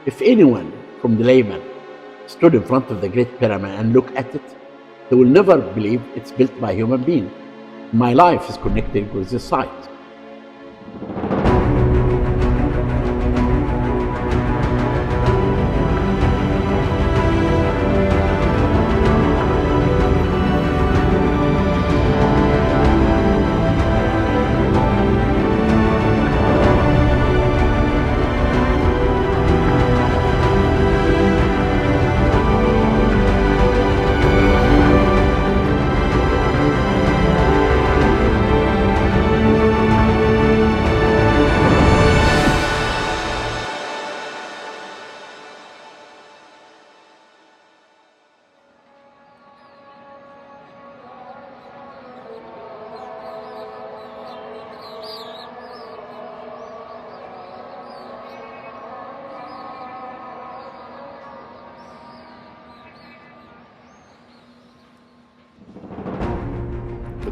If anyone from the layman stood in front of the Great Pyramid and looked at it, they will never believe it's built by a human being. My life is connected with this site.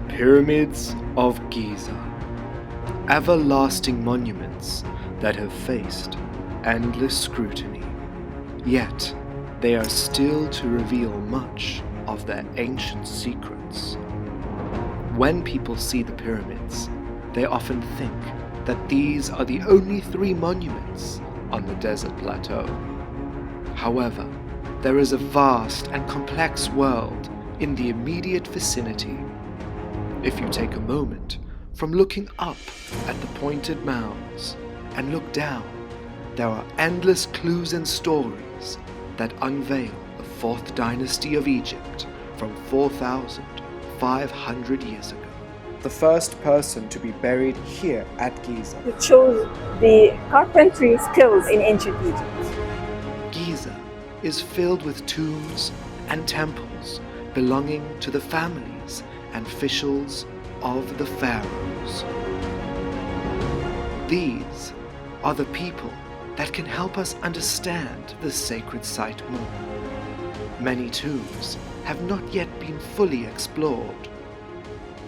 Pyramids of Giza, everlasting monuments that have faced endless scrutiny, yet they are still to reveal much of their ancient secrets. When people see the pyramids, they often think that these are the only 3 monuments on the desert plateau. However, there is a vast and complex world in the immediate vicinity. If you take a moment from looking up at the pointed mounds and look down, there are endless clues and stories that unveil the 4th dynasty of Egypt from 4,500 years ago. The first person to be buried here at Giza. It shows the carpentry skills in ancient Egypt. Giza is filled with tombs and temples belonging to the families and officials of the pharaohs. These are the people that can help us understand the sacred site more. Many tombs have not yet been fully explored.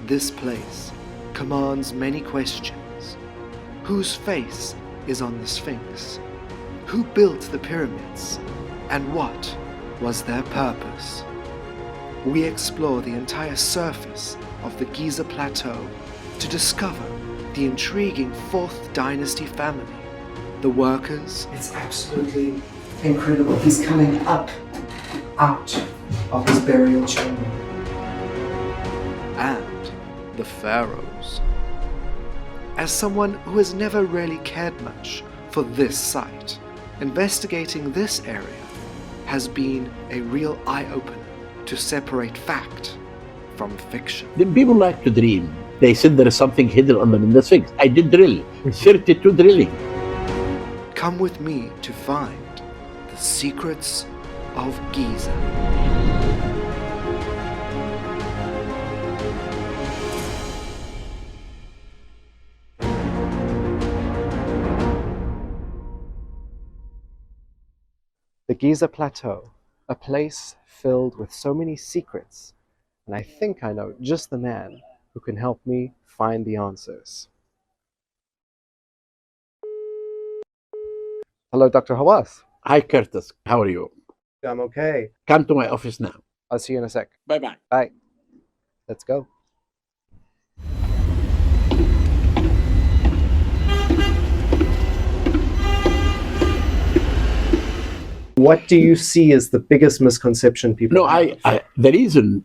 This place commands many questions. Whose face is on the Sphinx? Who built the pyramids? And what was their purpose? We explore the entire surface of the Giza Plateau to discover the intriguing 4th dynasty family, the workers. It's absolutely incredible. He's coming up, out of his burial chamber. And the pharaohs. As someone who has never really cared much for this site, investigating this area has been a real eye-opener to separate fact from fiction. The people like to dream. They said there is something hidden under the Sphinx. I did drill, 32 drilling. Come with me to find the secrets of Giza. The Giza Plateau, a place filled with so many secrets, and I think I know just the man who can help me find the answers. Hello, Dr. Hawass. Hi, Curtis. How are you? I'm okay. Come to my office now. I'll see you in a sec. Bye-bye. Bye. Let's go. What do you see as the biggest misconception people No, have? the reason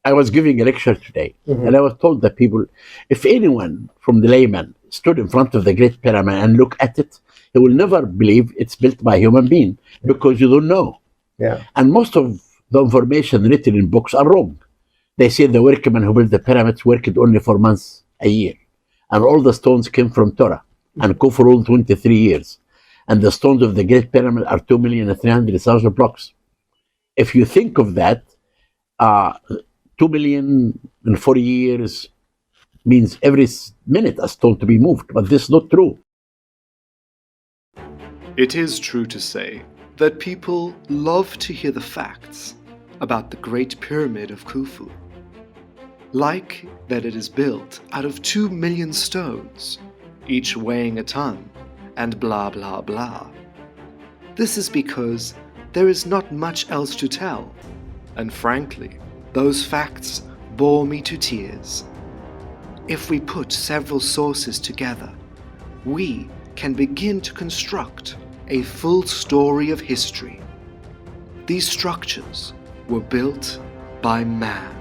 I was giving a lecture today, and I was told that people, if anyone from the layman stood in front of the Great Pyramid and looked at it, he will never believe it's built by a human being because you don't know. Yeah. And most of the information written in books are wrong. They say the workmen who built the pyramids worked only 4 months a year, and all the stones came from Torah, and Khafre ruled 23 years. And the stones of the Great Pyramid are 2,300,000 blocks. If you think of that, 2 million in 40 years means every minute a stone to be moved, but this is not true. It is true to say that people love to hear the facts about the Great Pyramid of Khufu. Like that it is built out of 2 million stones, each weighing a ton, and blah blah blah. This is because there is not much else to tell, and frankly, those facts bore me to tears. If we put several sources together, we can begin to construct a full story of history. These structures were built by man.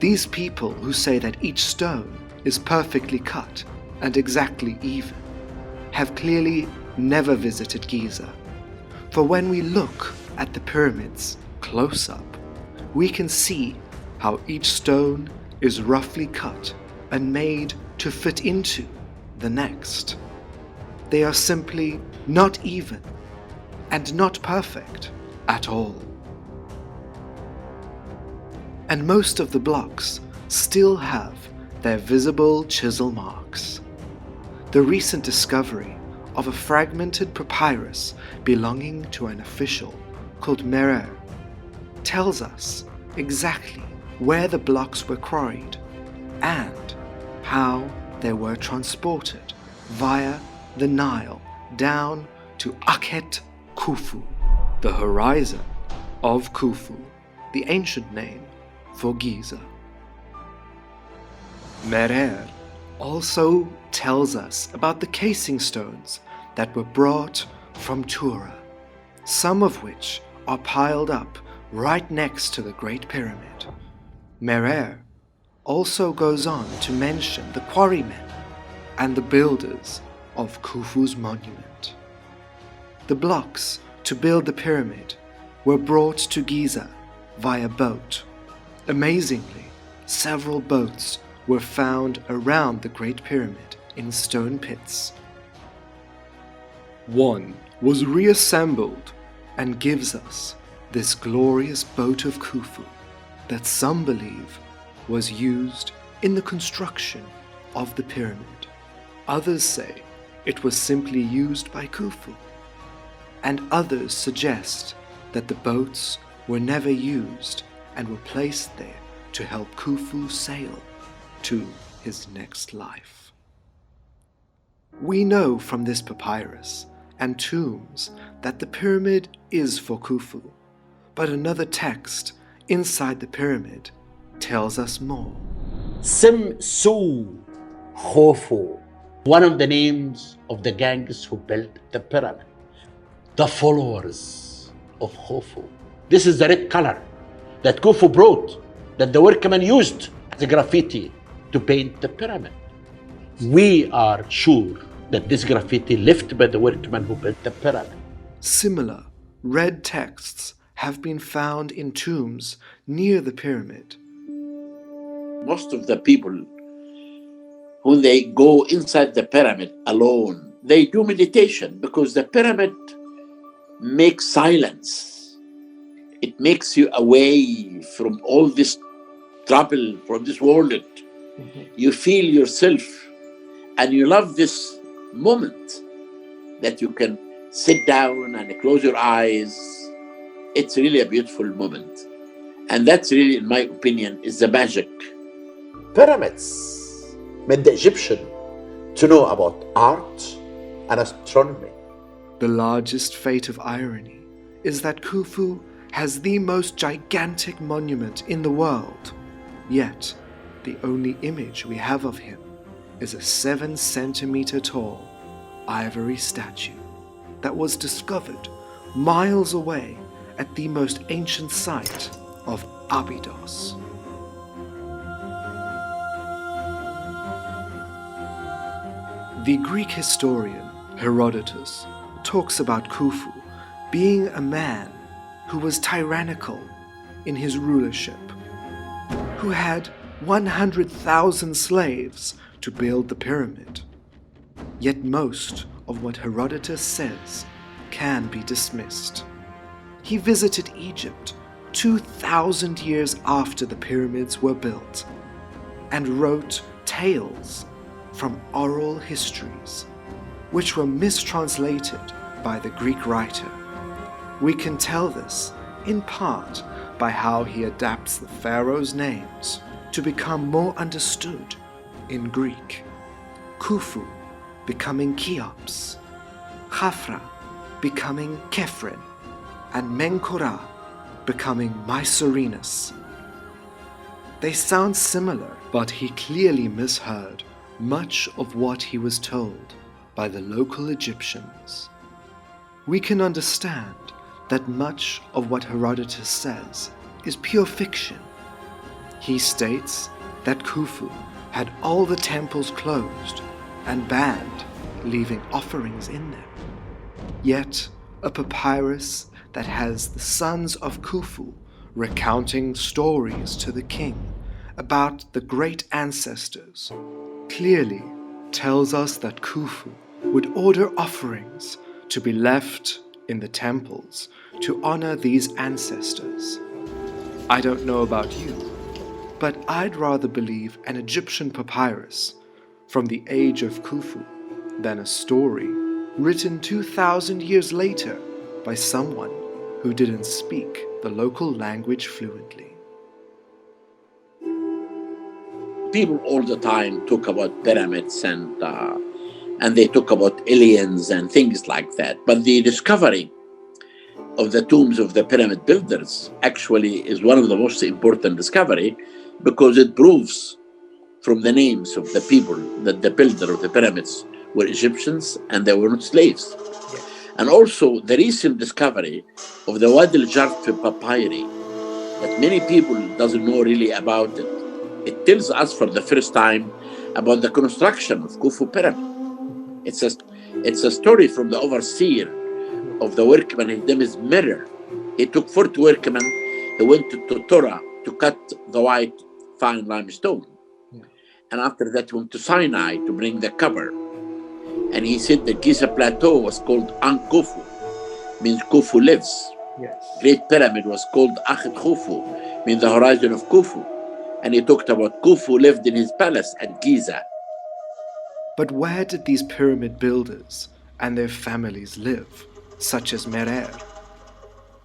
These people who say that each stone is perfectly cut and exactly even have clearly never visited Giza. For when we look at the pyramids close up, we can see how each stone is roughly cut and made to fit into the next. They are simply not even and not perfect at all. And most of the blocks still have their visible chisel marks. The recent discovery of a fragmented papyrus belonging to an official called Meresankh tells us exactly where the blocks were quarried and how they were transported via the Nile down to Akhet Khufu, the horizon of Khufu, the ancient name for Giza. Meresankh also tells us about the casing stones that were brought from Tura, some of which are piled up right next to the Great Pyramid. Meresankh also goes on to mention the quarrymen and the builders of Khufu's monument. The blocks to build the pyramid were brought to Giza via boat. Amazingly, several boats were found around the Great Pyramid in stone pits. One was reassembled and gives us this glorious boat of Khufu that some believe was used in the construction of the pyramid. Others say it was simply used by Khufu, and others suggest that the boats were never used and were placed there to help Khufu sail to his next life. We know from this papyrus and tombs that the pyramid is for Khufu, but another text inside the pyramid tells us more. Simsu Khofu, one of the names of the gangs who built the pyramid, the followers of Khofu. This is the red color that Khufu brought, that the workmen used as a graffiti to paint the pyramid. We are sure that this graffiti left by the workmen who built the pyramid. Similar red texts have been found in tombs near the pyramid. Most of the people, when they go inside the pyramid alone, they do meditation because the pyramid makes silence. It makes you away from all this trouble, from this world. You feel yourself and you love this moment that you can sit down and close your eyes. It's really a beautiful moment. And that's really, in my opinion, is the magic. Pyramids made the Egyptian to know about art and astronomy. The largest fate of irony is that Khufu has the most gigantic monument in the world, yet the only image we have of him is a 7-centimeter tall ivory statue that was discovered miles away at the most ancient site of Abydos. The Greek historian Herodotus talks about Khufu being a man who was tyrannical in his rulership, who had 100,000 slaves to build the pyramid. Yet most of what Herodotus says can be dismissed. He visited Egypt 2,000 years after the pyramids were built and wrote tales from oral histories, which were mistranslated by the Greek writer. We can tell this in part by how he adapts the pharaohs' names to become more understood in Greek. Khufu becoming Cheops, Khafre becoming Khafre, and Menkaure becoming Mycerinus. They sound similar, but he clearly misheard much of what he was told by the local Egyptians. We can understand that much of what Herodotus says is pure fiction. He states that Khufu had all the temples closed and banned leaving offerings in them. Yet, a papyrus that has the sons of Khufu recounting stories to the king about the great ancestors clearly tells us that Khufu would order offerings to be left in the temples to honor these ancestors. I don't know about you, but I'd rather believe an Egyptian papyrus from the age of Khufu than a story written 2,000 years later by someone who didn't speak the local language fluently. People all the time talk about pyramids and they talk about aliens and things like that. But the discovery of the tombs of the pyramid builders actually is one of the most important discovery, because it proves from the names of the people that the builder of the pyramids were Egyptians and they were not slaves. And also the recent discovery of the Wadi al-Jarf papyri that many people doesn't know really about it. It tells us for the first time about the construction of Khufu pyramid. It's a story from the overseer of the workmen. His name is Merer. He took 40 workmen. He went to Torah to cut the white fine limestone. And after that went to Sinai to bring the cover. And he said the Giza Plateau was called An Khufu, means Khufu lives. Great Pyramid was called Akhet Khufu, means the horizon of Khufu. And he talked about Khufu lived in his palace at Giza. But where did these pyramid builders and their families live, such as Merer?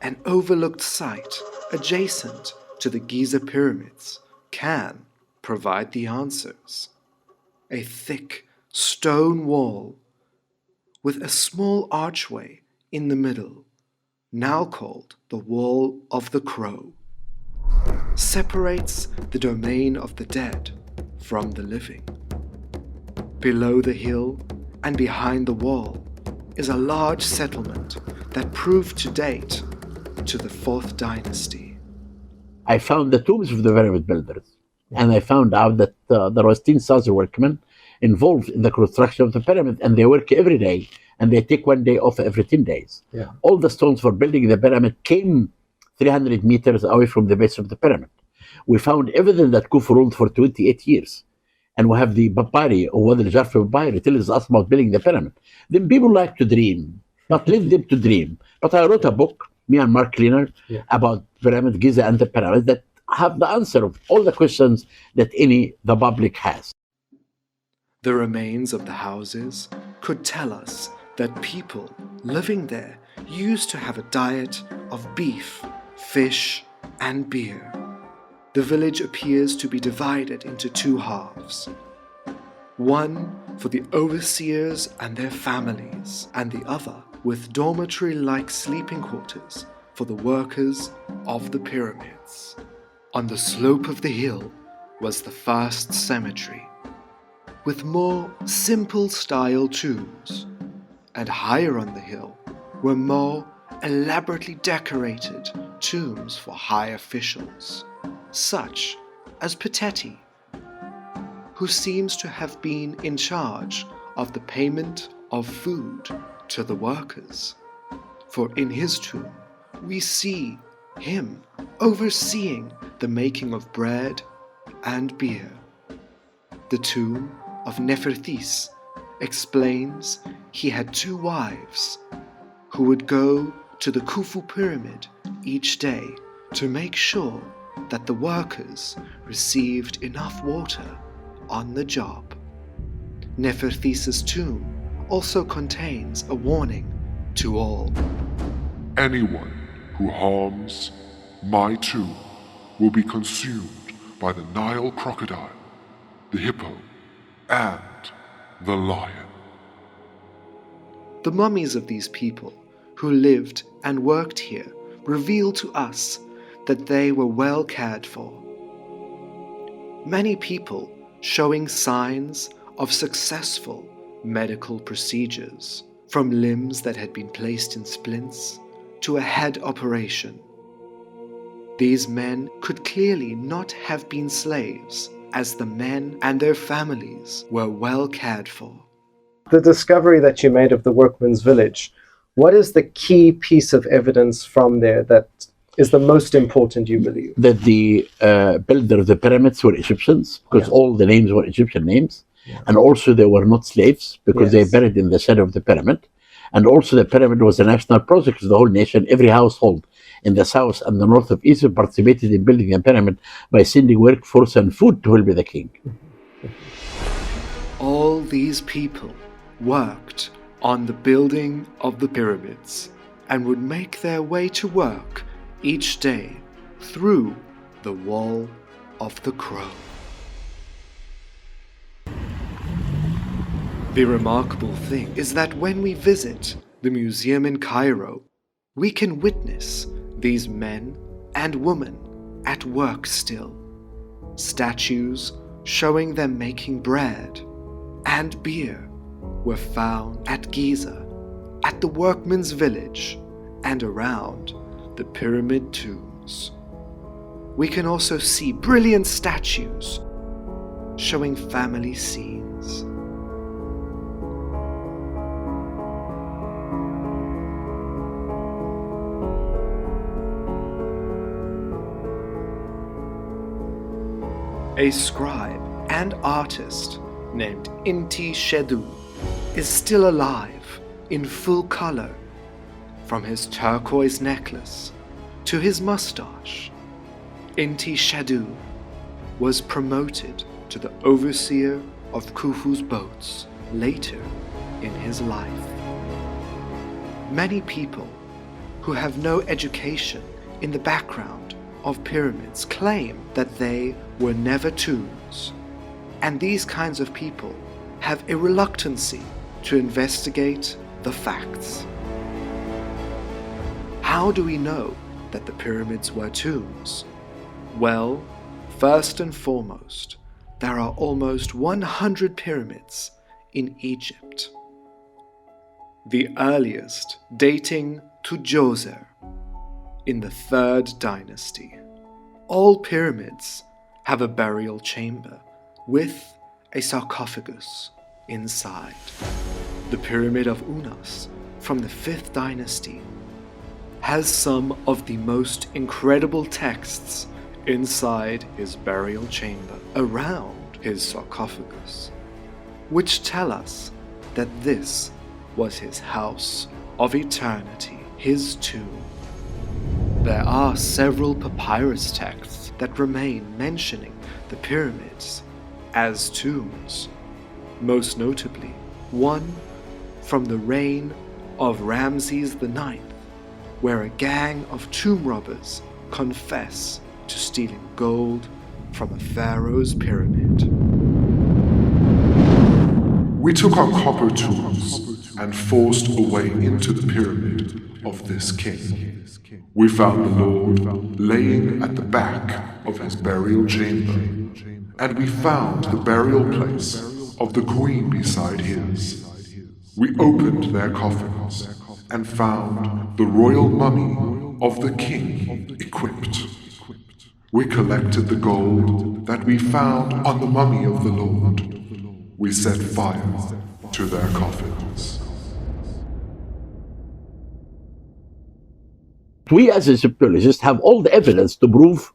An overlooked site adjacent to the Giza pyramids can provide the answers. A thick stone wall with a small archway in the middle, now called the Wall of the Crow, separates the domain of the dead from the living. Below the hill and behind the wall is a large settlement that proved to date to the 4th dynasty. I found the tombs of the pyramid builders, and I found out that there was 10,000 workmen involved in the construction of the pyramid, and they work every day, and they take 1 day off every 10 days. All the stones for building the pyramid came 300 meters away from the base of the pyramid. We found evidence that Khufu ruled for 28 years. And we have the papyri, or Wadi al-Jarf papyri, tells us about building the pyramid. Then people like to dream, but leave them to dream. But I wrote a book, me and Mark Cleaner, about pyramid Giza and the pyramid that have the answer of all the questions that the public has. The remains of the houses could tell us that people living there used to have a diet of beef, fish, and beer. The village appears to be divided into 2 halves. One for the overseers and their families, and the other with dormitory-like sleeping quarters for the workers of the pyramids. On the slope of the hill was the first cemetery, with more simple-style tombs, and higher on the hill were more elaborately decorated tombs for high officials, such as Pateti, who seems to have been in charge of the payment of food to the workers. For in his tomb, we see him overseeing the making of bread and beer. The tomb of Sneferu explains he had 2 wives who would go to the Khufu pyramid each day to make sure that the workers received enough water on the job. Sneferu's tomb also contains a warning to all. Anyone who harms my tomb will be consumed by the Nile crocodile, the hippo, and the lion. The mummies of these people who lived and worked here reveal to us that they were well cared for. Many people showing signs of successful medical procedures, from limbs that had been placed in splints to a head operation. These men could clearly not have been slaves, as the men and their families were well cared for. The discovery that you made of the workman's village, what is the key piece of evidence from there that is the most important, you believe? That the builder of the pyramids were Egyptians, because all the names were Egyptian names. And also they were not slaves, because they buried in the center of the pyramid. And also the pyramid was a national project of the whole nation. Every household in the south and the north of Egypt participated in building a pyramid by sending workforce and food to help the king. All these people worked on the building of the pyramids and would make their way to work each day through the Wall of the Crow. The remarkable thing is that when we visit the museum in Cairo, we can witness these men and women at work still. Statues showing them making bread and beer were found at Giza, at the workmen's village, and around the pyramid tombs. We can also see brilliant statues showing family scenes. A scribe and artist named Hetepheres is still alive in full color, from his turquoise necklace to his mustache. Hetepheres was promoted to the overseer of Khufu's boats later in his life. Many people who have no education in the background of pyramids claim that they were never tombs, and these kinds of people have a reluctancy to investigate the facts. How do we know that the pyramids were tombs? Well, first and foremost, there are almost 100 pyramids in Egypt. The earliest dating to Djoser in the 3rd dynasty. All pyramids have a burial chamber with a sarcophagus inside. The Pyramid of Unas from the 5th dynasty has some of the most incredible texts inside his burial chamber around his sarcophagus, which tell us that this was his house of eternity, his tomb. There are several papyrus texts that remain mentioning the pyramids as tombs, most notably one from the reign of Ramses IX, where a gang of tomb robbers confess to stealing gold from a pharaoh's pyramid. We took our copper tools and forced a way into the pyramid of this king. We found the Lord laying at the back of his burial chamber, and we found the burial place of the queen beside his. We opened their coffins and found the royal mummy of the king equipped. We collected the gold that we found on the mummy of the Lord. We set fire to their coffins. We as Egyptologists have all the evidence to prove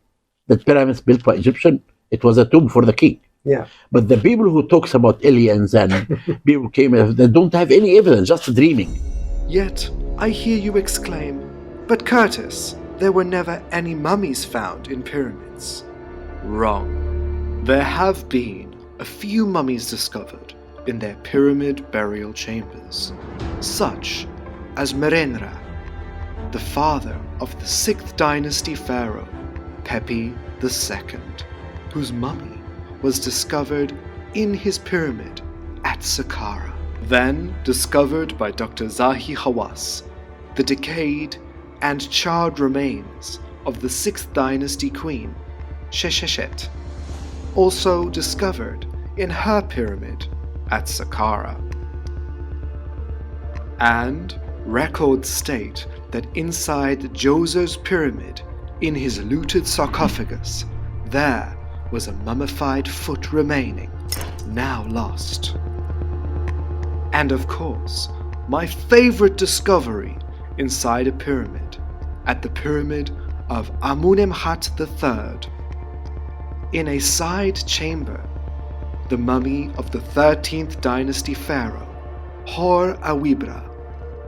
that pyramids built by Egyptian, it was a tomb for the king. Yeah. But the people who talks about aliens and people came, they don't have any evidence, just dreaming. Yet, I hear you exclaim, "But Curtis, there were never any mummies found in pyramids." Wrong. There have been a few mummies discovered in their pyramid burial chambers, such as Meresankh, the father of the 6th dynasty pharaoh, Pepi II, whose mummy was discovered in his pyramid at Saqqara. Then discovered by Dr. Zahi Hawass, the decayed and charred remains of the 6th Dynasty queen, Shesheshet, also discovered in her pyramid at Saqqara. And records state that inside Djoser's pyramid, in his looted sarcophagus, there was a mummified foot remaining, now lost. And of course, my favorite discovery inside a pyramid, at the pyramid of Amenemhat III. In a side chamber, the mummy of the 13th Dynasty pharaoh, Hor-Awibra,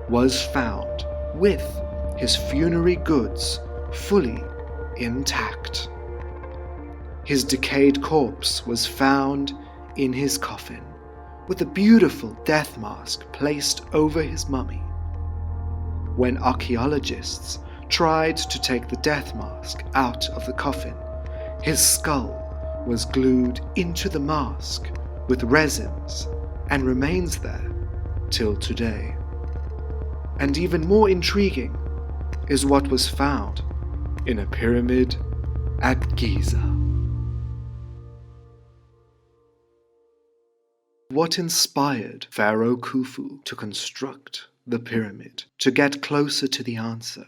was found with his funerary goods fully intact. His decayed corpse was found in his coffin, with a beautiful death mask placed over his mummy. When archaeologists tried to take the death mask out of the coffin, his skull was glued into the mask with resins and remains there till today. And even more intriguing is what was found in a pyramid at Giza. What inspired Pharaoh Khufu to construct the pyramid? To get closer to the answer,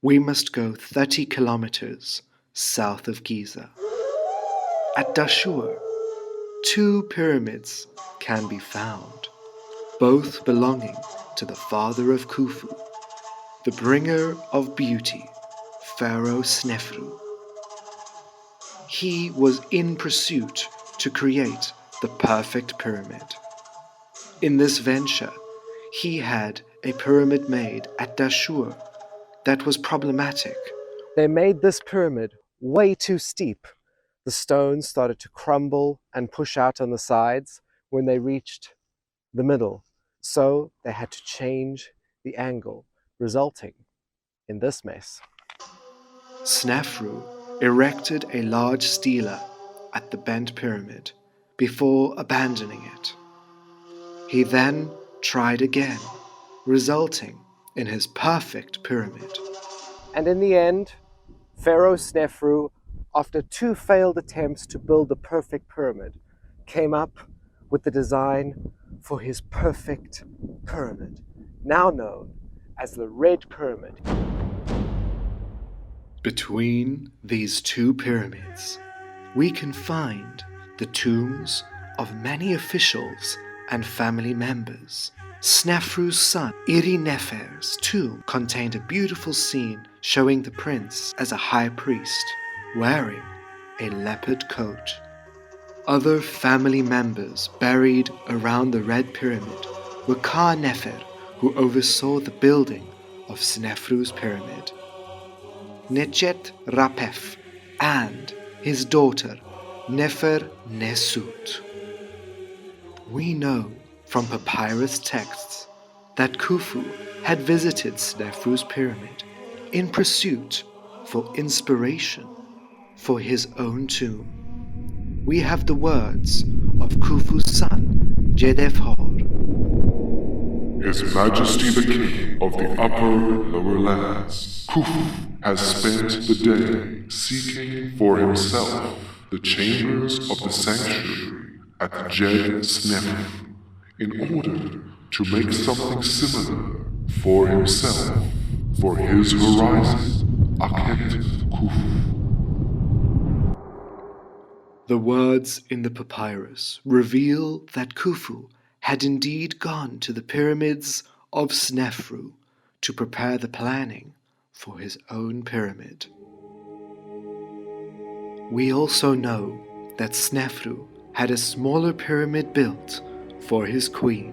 we must go 30 kilometers south of Giza. At Dashur, 2 pyramids can be found, both belonging to the father of Khufu, the bringer of beauty, Pharaoh Sneferu. He was in pursuit to create the perfect pyramid. In this venture, he had a pyramid made at Dashur that was problematic. They made this pyramid way too steep. The stones started to crumble and push out on the sides when they reached the middle. So they had to change the angle, resulting in this mess. Sneferu erected a large stela at the bent pyramid before abandoning it. He then tried again, resulting in his perfect pyramid. And in the end, Pharaoh Sneferu, after 2 failed attempts to build the perfect pyramid, came up with the design for his perfect pyramid, now known as the Red Pyramid. Between these 2 pyramids, we can find the tombs of many officials and family members. Sneferu's son, Hetepheres' tomb contained a beautiful scene showing the prince as a high priest, wearing a leopard coat. Other family members buried around the Red Pyramid were Ka-Nefer, who oversaw the building of Sneferu's pyramid, Nechet-Rapef, and his daughter Nefer-Nesut. We know from papyrus texts that Khufu had visited Sneferu's pyramid in pursuit for inspiration for his own tomb. We have the words of Khufu's son, Hetepheres. His Majesty the King of the Upper and Lower Lands, Khufu, has spent the day seeking for himself the chambers of the sanctuary at the Jed Sneferu in order to make something similar for himself, for his horizon, Akhet Khufu. The words in the papyrus reveal that Khufu had indeed gone to the pyramids of Sneferu to prepare the planning for his own pyramid. We also know that Sneferu had a smaller pyramid built for his queen,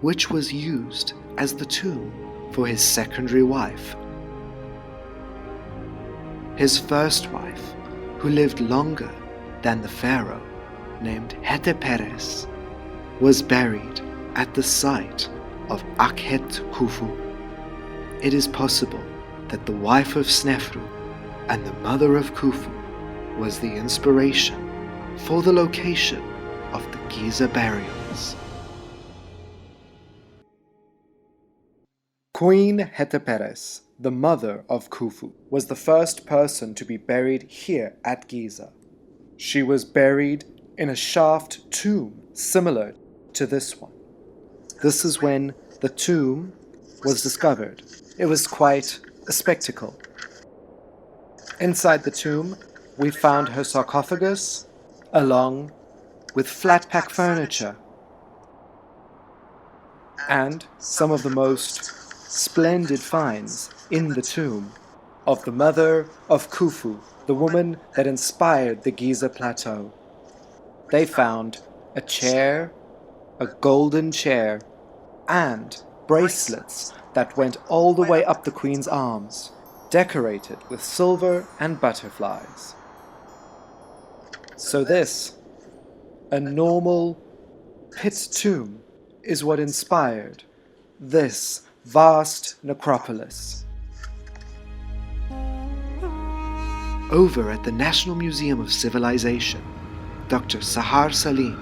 which was used as the tomb for his secondary wife. His first wife, who lived longer than the pharaoh, named Hetepheres, was buried at the site of Akhet Khufu. It is possible that the wife of Sneferu and the mother of Khufu was the inspiration for the location of the Giza burials. Queen Hetepheres, the mother of Khufu, was the first person to be buried here at Giza. She was buried in a shaft tomb similar to this one. This is when the tomb was discovered. It was quite a spectacle. Inside the tomb, we found her sarcophagus, along with flat pack furniture, and some of the most splendid finds in the tomb of the mother of Khufu, the woman that inspired the Giza Plateau. They found a chair, a golden chair, and bracelets that went all the way up the queen's arms, decorated with silver and butterflies. So this, a normal pit tomb, is what inspired this vast necropolis. Over at the National Museum of Civilization, Dr. Sahar Salim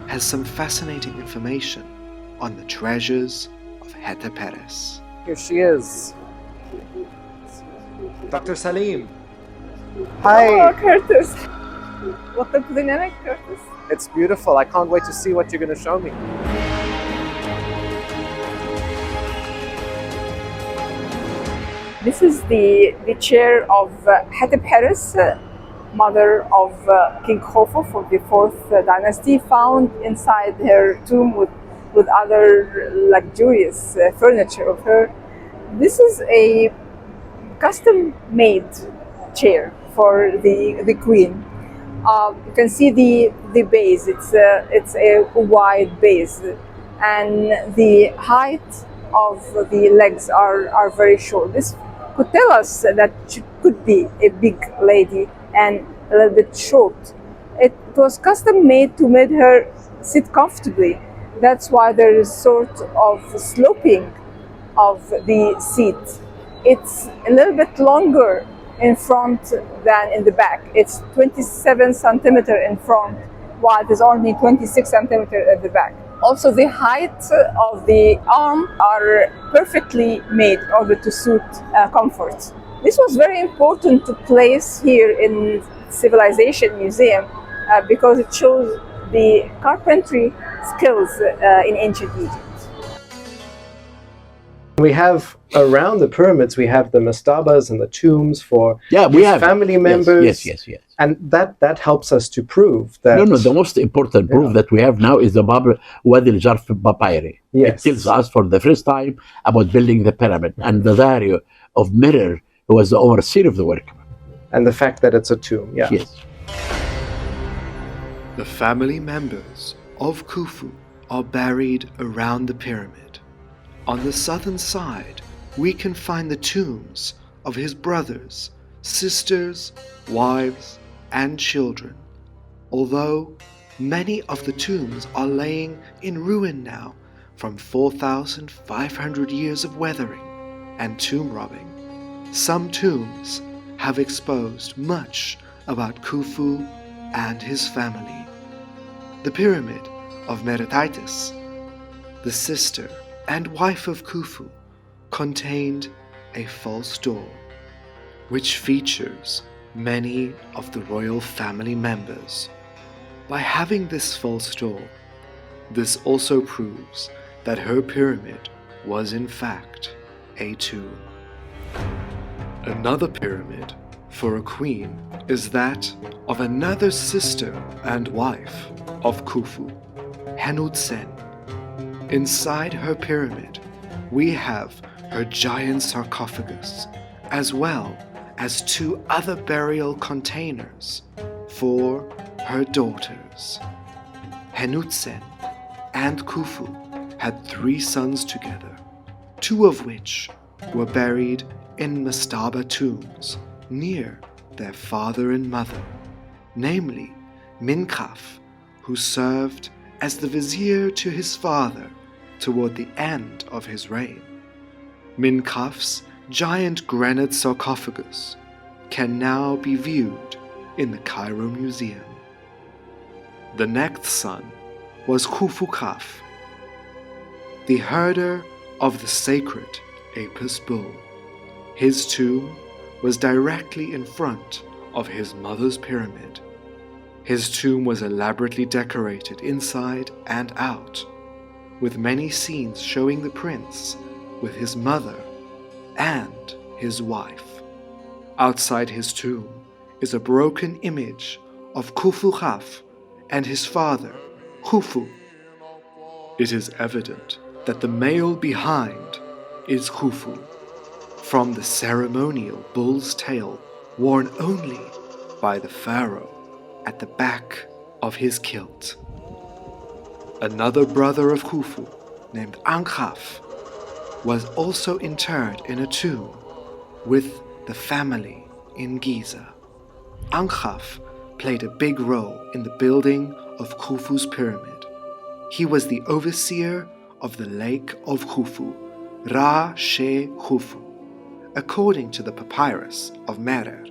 has some fascinating information on the treasures of Hetepheres. Here she is. Dr. Salim, Hi! Oh, Curtis. What a dynamic, Curtis. It's beautiful. I can't wait to see what you're going to show me. This is the chair of Hetepheres, mother of King Khafre for the 4th dynasty, found inside her tomb with other luxurious furniture of her. This is a custom-made chair for the queen. You can see the base. It's a wide base, and the height of the legs are very short. This could tell us that she could be a big lady and a little bit short. It was custom made to make her sit comfortably. That's why there is sort of sloping of the seat. It's a little bit longer in front than in the back. It's 27 centimeter in front, while it is only 26 centimeter at the back. Also, the height of the arm are perfectly made in order to suit comfort. This was very important to place here in Civilization Museum because it shows the carpentry skills in ancient Egypt. We have around the pyramids, we have the mastabas and the tombs for we have family members. Yes. And that helps us to prove that... No, the most important proof that we have now is the Wadi al-Jarf papyri. Yes. It tells us for the first time about building the pyramid and the diary of Merer, who was the overseer of the work. And the fact that it's a tomb, yeah. Yes. the family members of Khufu are buried around the pyramid. On the southern side, we can find the tombs of his brothers, sisters, wives, and children, although many of the tombs are laying in ruin now from 4,500 years of weathering and tomb robbing. Some tombs have exposed much about Khufu and his family. The pyramid of Meresankh, the sister and wife of Khufu, contained a false door, which features many of the royal family members. By having this false door, this also proves that her pyramid was in fact a tomb. Another pyramid for a queen is that of another sister and wife of Khufu, Hetepheres. Inside her pyramid, we have her giant sarcophagus, as well as two other burial containers for her daughters. Hetepheres and Khufu had 3 sons together, 2 of which were buried in mastaba tombs near their father and mother, namely Menkaure, who served as the vizier to his father toward the end of his reign. Menkaure's giant granite sarcophagus can now be viewed in the Cairo Museum. The next son was Khafre, the herder of the sacred Apis bull. His tomb was directly in front of his mother's pyramid. His tomb was elaborately decorated inside and out, with many scenes showing the prince with his mother and his wife. Outside his tomb is a broken image of Khufu Khaf and his father, Khufu. It is evident that the male behind is Khufu, from the ceremonial bull's tail worn only by the pharaoh at the back of his kilt. Another brother of Khufu, named Ankhaf, was also interred in a tomb with the family in Giza. Ankhaf played a big role in the building of Khufu's pyramid. He was the overseer of the Lake of Khufu, Ra-She Khufu. According to the papyrus of Merer,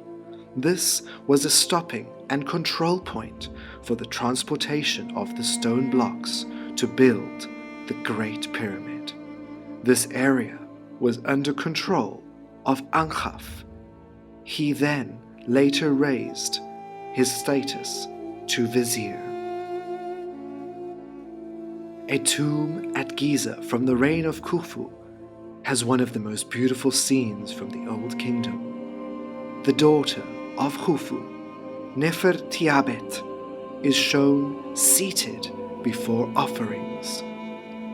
this was a stopping and control point for the transportation of the stone blocks to build the Great Pyramid. This area was under control of Ankhaf. He then later raised his status to vizier. A tomb at Giza from the reign of Khufu has one of the most beautiful scenes from the Old Kingdom. The daughter of Khufu, Nefertiabet, is shown seated before offerings.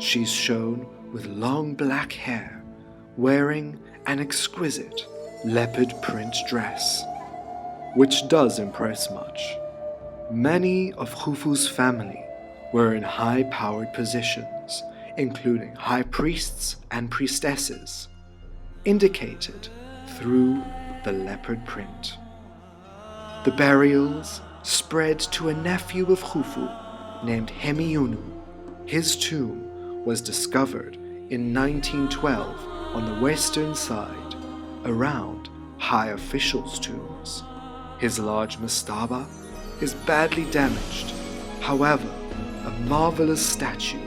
She's shown with long black hair, wearing an exquisite leopard print dress, which does impress much. Many of Khufu's family were in high-powered positions, including high priests and priestesses, indicated through the leopard print. The burials spread to a nephew of Khufu named Hemiunu. His tomb was discovered in 1912 on the western side, around high officials' tombs. His large mastaba is badly damaged. However, a marvelous statue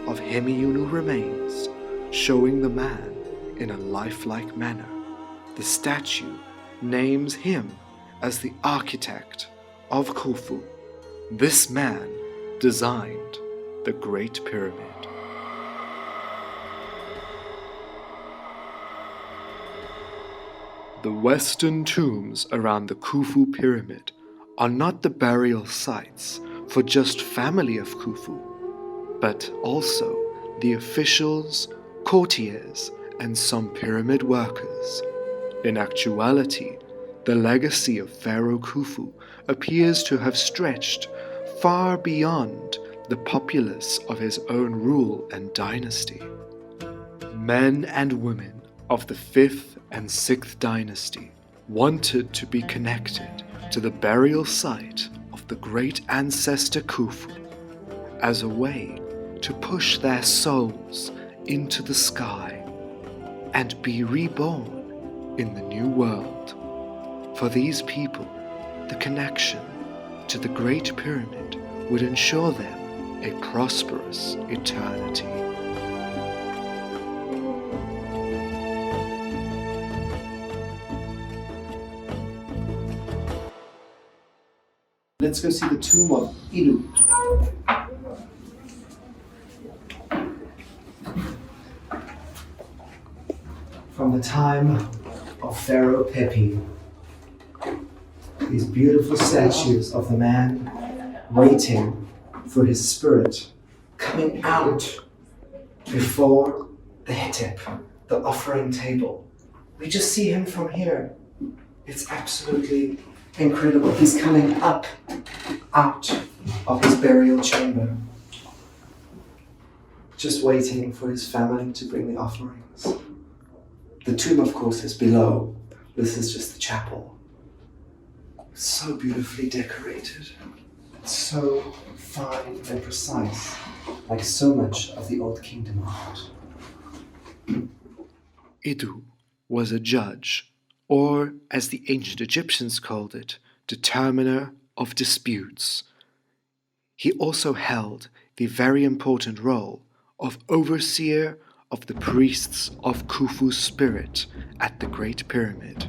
of Hemiunu remains, showing the man in a lifelike manner. The statue names him as the architect of Khufu. This man designed the Great Pyramid. The western tombs around the Khufu pyramid are not the burial sites for just family of Khufu, but also the officials, courtiers, and some pyramid workers. In actuality, the legacy of Pharaoh Khufu appears to have stretched far beyond the populace of his own rule and dynasty. Men and women of the 5th and 6th dynasty wanted to be connected to the burial site of the great ancestor Khufu as a way to push their souls into the sky and be reborn in the new world. For these people, the connection to the Great Pyramid would ensure them a prosperous eternity. Let's go see the tomb of Idu. From the time of Pharaoh Pepi, these beautiful statues of the man waiting for his spirit coming out before the Hetep, the offering table. We just see him from here. It's absolutely incredible. He's coming up out of his burial chamber, just waiting for his family to bring the offerings. The tomb, of course, is below. This is just the chapel. So beautifully decorated. So fine and precise, like so much of the Old Kingdom art. Idu was a judge, or as the ancient Egyptians called it, determiner of disputes. He also held the very important role of overseer of the priests of Khufu's spirit at the Great Pyramid.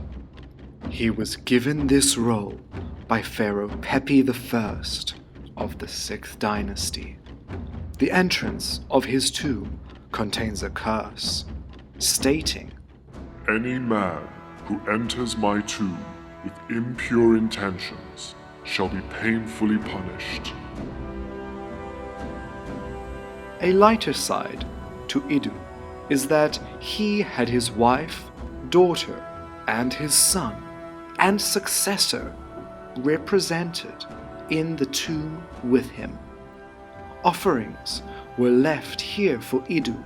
He was given this role by Pharaoh Pepi I of the 6th dynasty. The entrance of his tomb contains a curse, stating, Any man who enters my tomb with impure intentions shall be painfully punished. A lighter side to Idu is that he had his wife, daughter, and his son and successor represented in the tomb with him. Offerings were left here for Idu,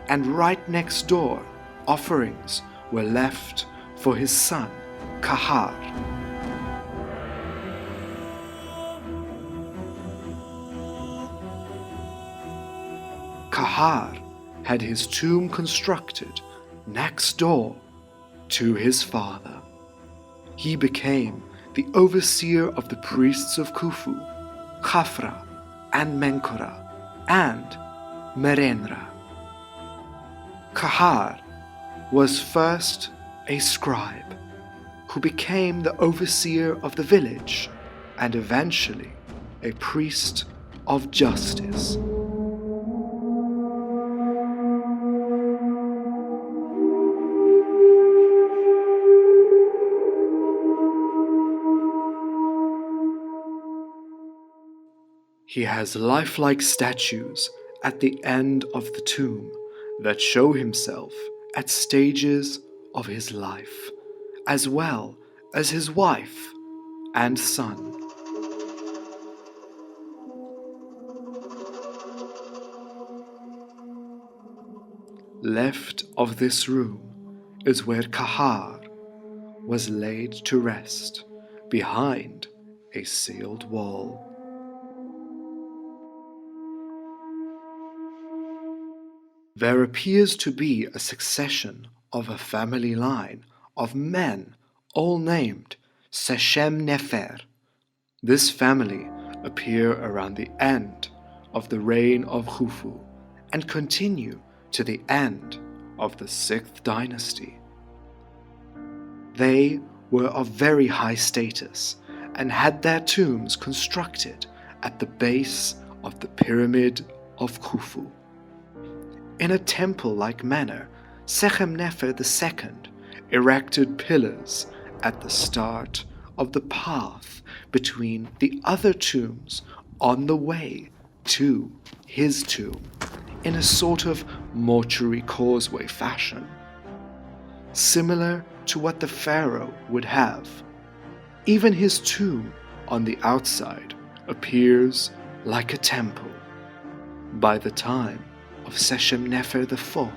and right next door, offerings were left for his son, Khafre. Khafre had his tomb constructed next door to his father. He became the overseer of the priests of Khufu, Khafre and Menkaure, and Meresankh. Khafre was first a scribe, who became the overseer of the village and eventually a priest of justice. He has lifelike statues at the end of the tomb that show himself at stages of his life, as well as his wife and son. Left of this room is where Khafre was laid to rest behind a sealed wall. There appears to be a succession of a family line of men all named Sneferu. This family appear around the end of the reign of Khufu and continue to the end of the 6th dynasty. They were of very high status and had their tombs constructed at the base of the pyramid of Khufu. In a temple-like manner, Sneferu II erected pillars at the start of the path between the other tombs on the way to his tomb, in a sort of mortuary causeway fashion, similar to what the pharaoh would have. Even his tomb on the outside appears like a temple. By the time of Sneferu IV,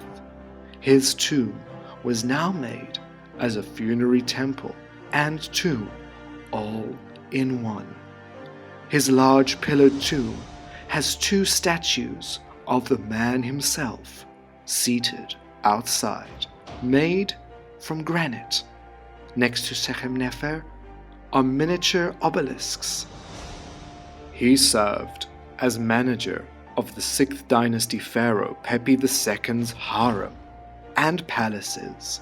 his tomb was now made as a funerary temple and tomb all in one. His large pillared tomb has 2 statues of the man himself seated outside, made from granite. Next to Sneferu are miniature obelisks. He served as manager of the 6th dynasty pharaoh Pepi II's harem and palaces.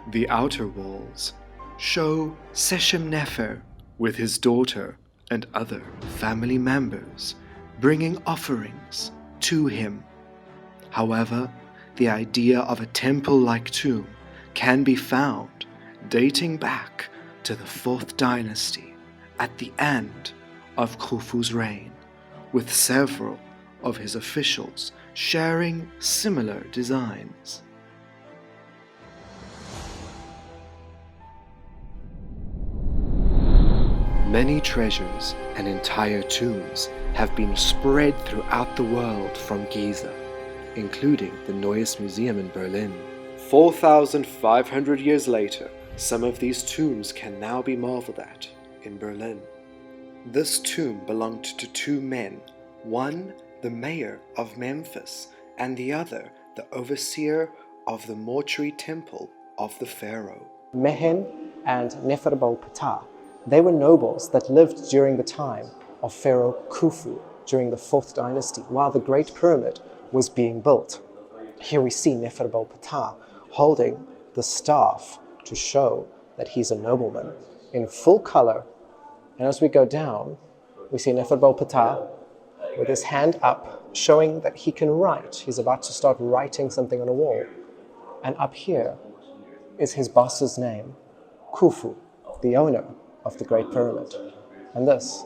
The outer walls show Sneferu with his daughter and other family members bringing offerings to him. However, the idea of a temple-like tomb can be found dating back to the 4th dynasty at the end of Khufu's reign, with several of his officials sharing similar designs. Many treasures and entire tombs have been spread throughout the world from Giza, including the Neues Museum in Berlin. 4,500 years later, some of these tombs can now be marveled at in Berlin. This tomb belonged to 2 men, one the mayor of Memphis and the other the overseer of the mortuary temple of the pharaoh. Mehen and Nefertari, they were nobles that lived during the time of Pharaoh Khufu during the 4th dynasty while the Great Pyramid was being built. Here we see Nefertari Ptah holding the staff to show that he's a nobleman in full color. And as we go down, we see Nefertari Ptah with his hand up, showing that he can write. He's about to start writing something on a wall. And up here is his boss's name, Khufu, the owner of the Great Pyramid. And this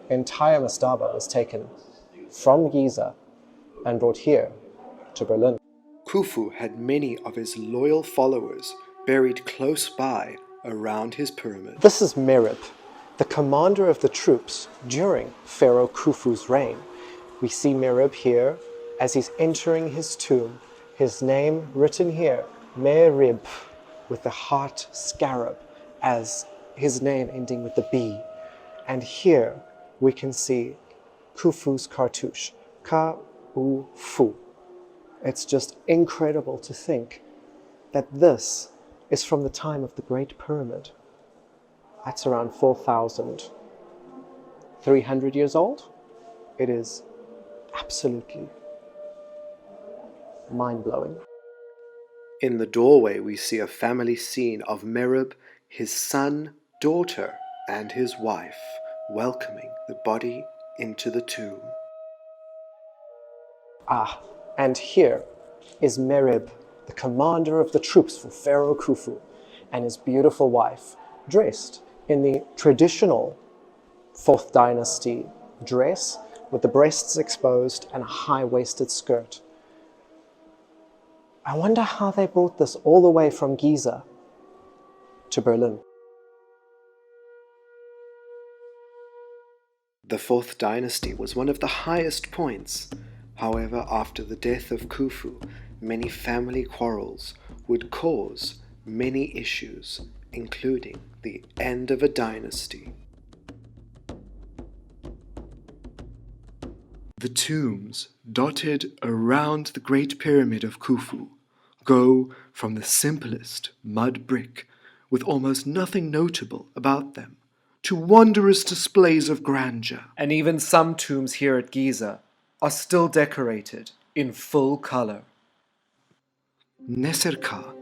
entire mastaba was taken from Giza and brought here to Berlin. Khufu had many of his loyal followers buried close by around his pyramid. This is Merib, the commander of the troops during Pharaoh Khufu's reign. We see Merib here as he's entering his tomb, his name written here, Merib, with the heart scarab as his name ending with the B. And here we can see Khufu's cartouche, Ka-U-Fu. It's just incredible to think that this is from the time of the Great Pyramid. That's around 4,300 years old. It is absolutely mind-blowing. In the doorway we see a family scene of Merib, his son, daughter, and his wife welcoming the body into the tomb. And here is Merib, the commander of the troops for Pharaoh Khufu, and his beautiful wife, dressed in the traditional 4th Dynasty dress with the breasts exposed and a high-waisted skirt. I wonder how they brought this all the way from Giza to Berlin. The 4th Dynasty was one of the highest points. However, after the death of Khufu, many family quarrels would cause many issues, including the end of a dynasty. The tombs dotted around the Great Pyramid of Khufu go from the simplest mud brick, with almost nothing notable about them, to wondrous displays of grandeur. And even some tombs here at Giza are still decorated in full color. Neserka,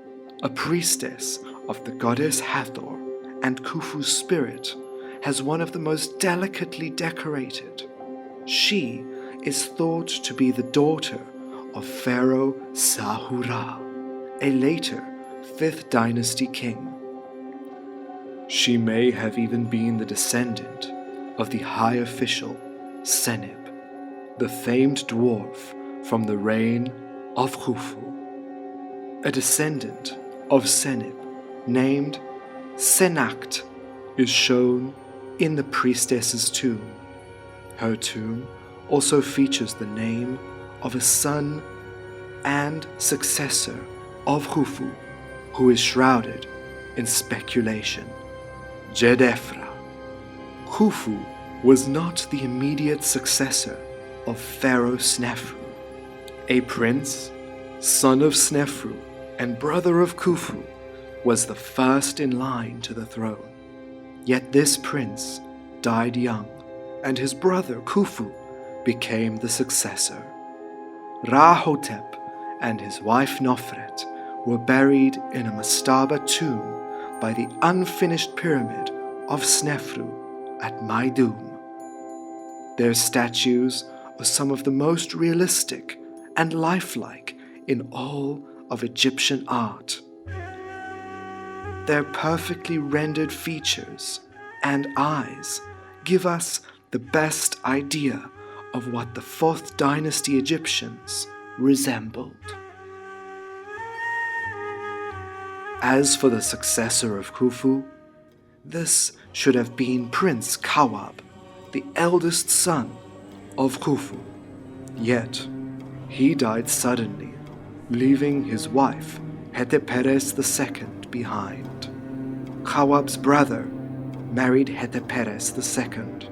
a priestess of the goddess Hathor and Khufu's spirit, has one of the most delicately decorated. She is thought to be the daughter of Pharaoh Sahura, a later 5th Dynasty king. She may have even been the descendant of the high official Seneb, the famed dwarf from the reign of Khufu. A descendant of Seneb named Senakht is shown in the priestess's tomb. Her tomb also features the name of a son and successor of Khufu, who is shrouded in speculation. Hetepheres. Khufu was not the immediate successor of Pharaoh Sneferu. A prince, son of Sneferu, and brother of Khufu, was the first in line to the throne. Yet this prince died young, and his brother Khufu became the successor. Rahotep and his wife Nofret were buried in a mastaba tomb by the unfinished pyramid of Sneferu at Maidum. Their statues are some of the most realistic and lifelike in all of Egyptian art. Their perfectly rendered features and eyes give us the best idea of what the 4th Dynasty Egyptians resembled. As for the successor of Khufu, this should have been Prince Kawab, the eldest son of Khufu. Yet, he died suddenly, leaving his wife Hetepheres II behind. Kawab's brother married Hetepheres II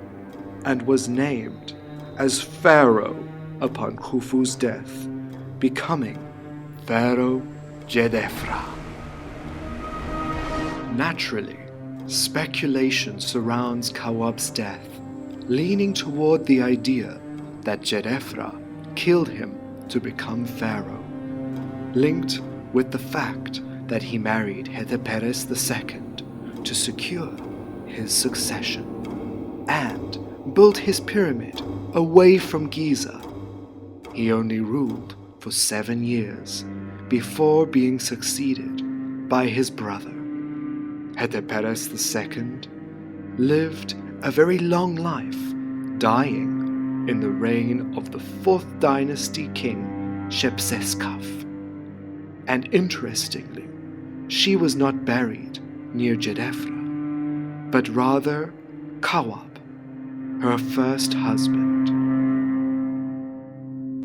and was named as Pharaoh upon Khufu's death, becoming Pharaoh Hetepheres. Naturally, speculation surrounds Kawab's death, leaning toward the idea that Hetepheres killed him to become pharaoh. linked with the fact that he married Hetepheres II to secure his succession, and built his pyramid away from Giza. He only ruled for 7 years before being succeeded by his brother. Hetepheres II lived a very long life, dying in the reign of the 4th dynasty king Shepseskaf. And interestingly, she was not buried near Jedefra, but rather Kawab, her first husband.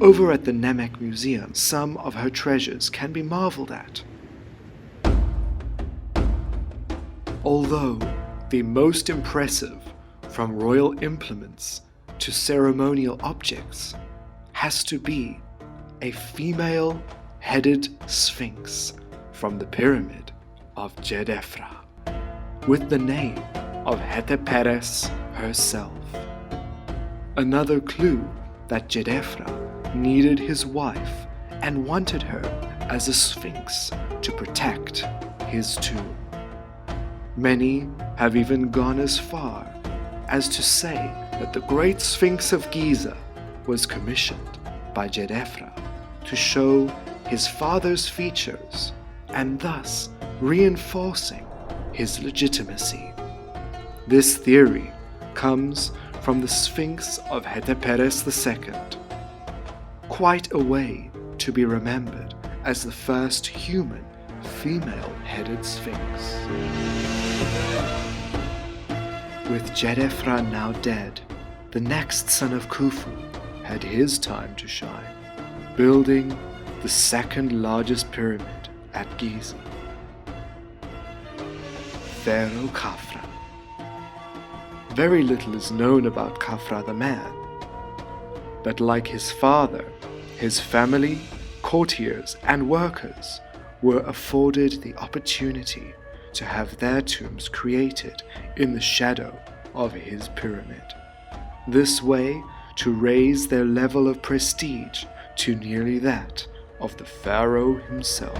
Over at the Namek Museum, some of her treasures can be marveled at. Although the most impressive, from royal implements to ceremonial objects, has to be a female-headed sphinx from the pyramid of Jedefra, with the name of Hetepheres herself. Another clue that Jedefra needed his wife and wanted her as a sphinx to protect his tomb. Many have even gone as far as to say that the Great Sphinx of Giza was commissioned by Jedefra to show his father's features and thus reinforcing his legitimacy. This theory comes from the Sphinx of Hetepheres II, quite a way to be remembered as the first human female-headed sphinx. With Jedefra now dead, the next son of Khufu had his time to shine, building the second largest pyramid at Giza. Pharaoh Khafre. Very little is known about Khafre the man, but like his father, his family, courtiers, and workers were afforded the opportunity to have their tombs created in the shadow of his pyramid. This way to raise their level of prestige to nearly that of the pharaoh himself.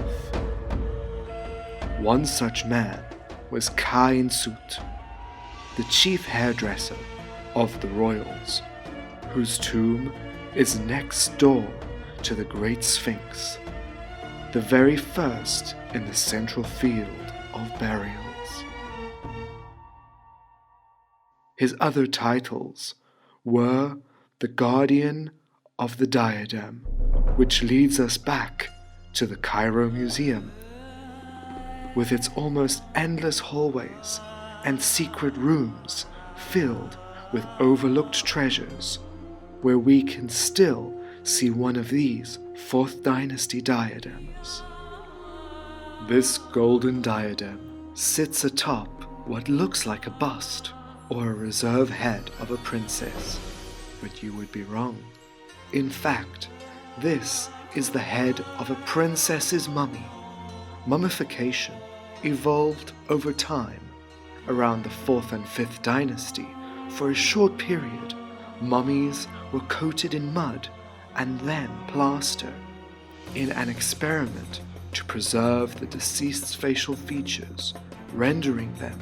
One such man was Khainsut, the chief hairdresser of the royals, whose tomb is next door to the Great Sphinx, the very first in the central field of burials. His other titles were the Guardian of the Diadem, which leads us back to the Cairo Museum, with its almost endless hallways and secret rooms filled with overlooked treasures, where we can still see one of these 4th dynasty diadems. This golden diadem sits atop what looks like a bust or a reserve head of a princess, but you would be wrong. In fact, this is the head of a princess's mummy. Mummification evolved over time. Around the 4th and 5th dynasty, for a short period, mummies were coated in mud and then plaster in an experiment to preserve the deceased's facial features, rendering them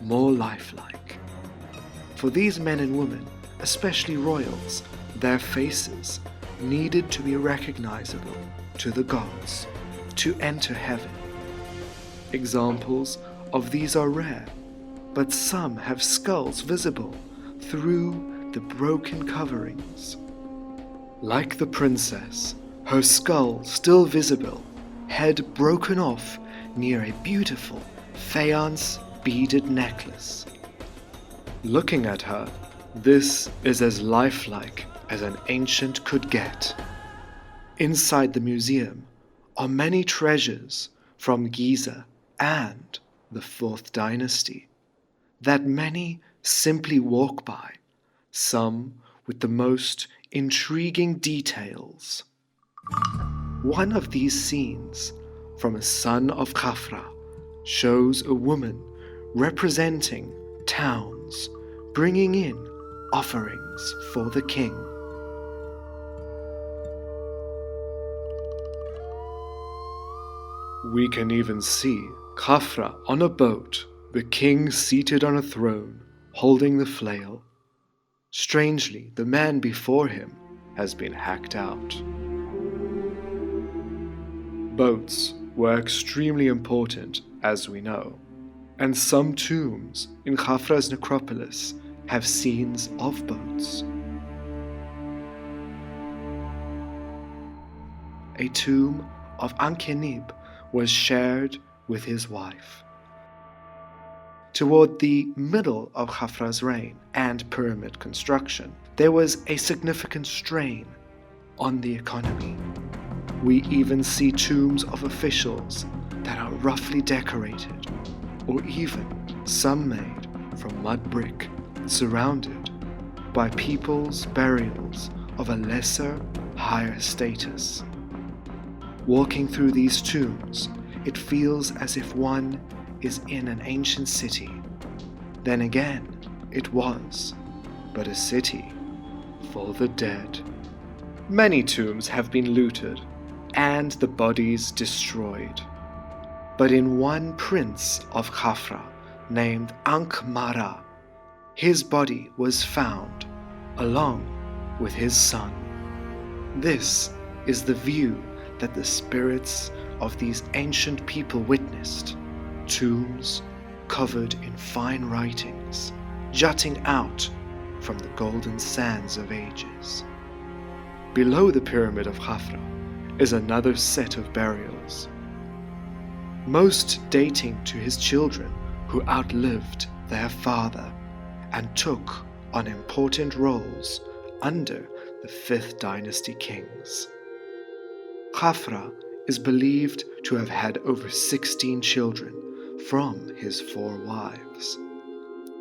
more lifelike. For these men and women, especially royals, their faces needed to be recognizable to the gods to enter heaven. Examples of these are rare, but some have skulls visible through the broken coverings. Like the princess, her skull still visible, head broken off near a beautiful faience beaded necklace. Looking at her, this is as lifelike as an ancient could get. Inside the museum are many treasures from Giza and the 4th dynasty that many simply walk by, some with the most intriguing details. One of these scenes from a son of Khafre shows a woman representing towns bringing in offerings for the king. We can even see Khafre on a boat, the king seated on a throne, holding the flail. Strangely, the man before him has been hacked out. Boats were extremely important, as we know, and some tombs in Khafre's necropolis have scenes of boats. A tomb of Ankhenib was shared with his wife. Toward the middle of Khafre's reign and pyramid construction, there was a significant strain on the economy. We even see tombs of officials that are roughly decorated, or even some made from mud brick, surrounded by people's burials of a lesser, higher status. Walking through these tombs, it feels as if one is in an ancient city. Then again, it was but a city for the dead. Many tombs have been looted and the bodies destroyed. But in one prince of Khafre named Ankh-Mara, his body was found along with his son. This is the view that the spirits of these ancient people witnessed. Tombs covered in fine writings, jutting out from the golden sands of ages. Below the pyramid of Khafre is another set of burials, most dating to his children who outlived their father and took on important roles under the 5th dynasty kings. Khafre is believed to have had over 16 children from his 4 wives.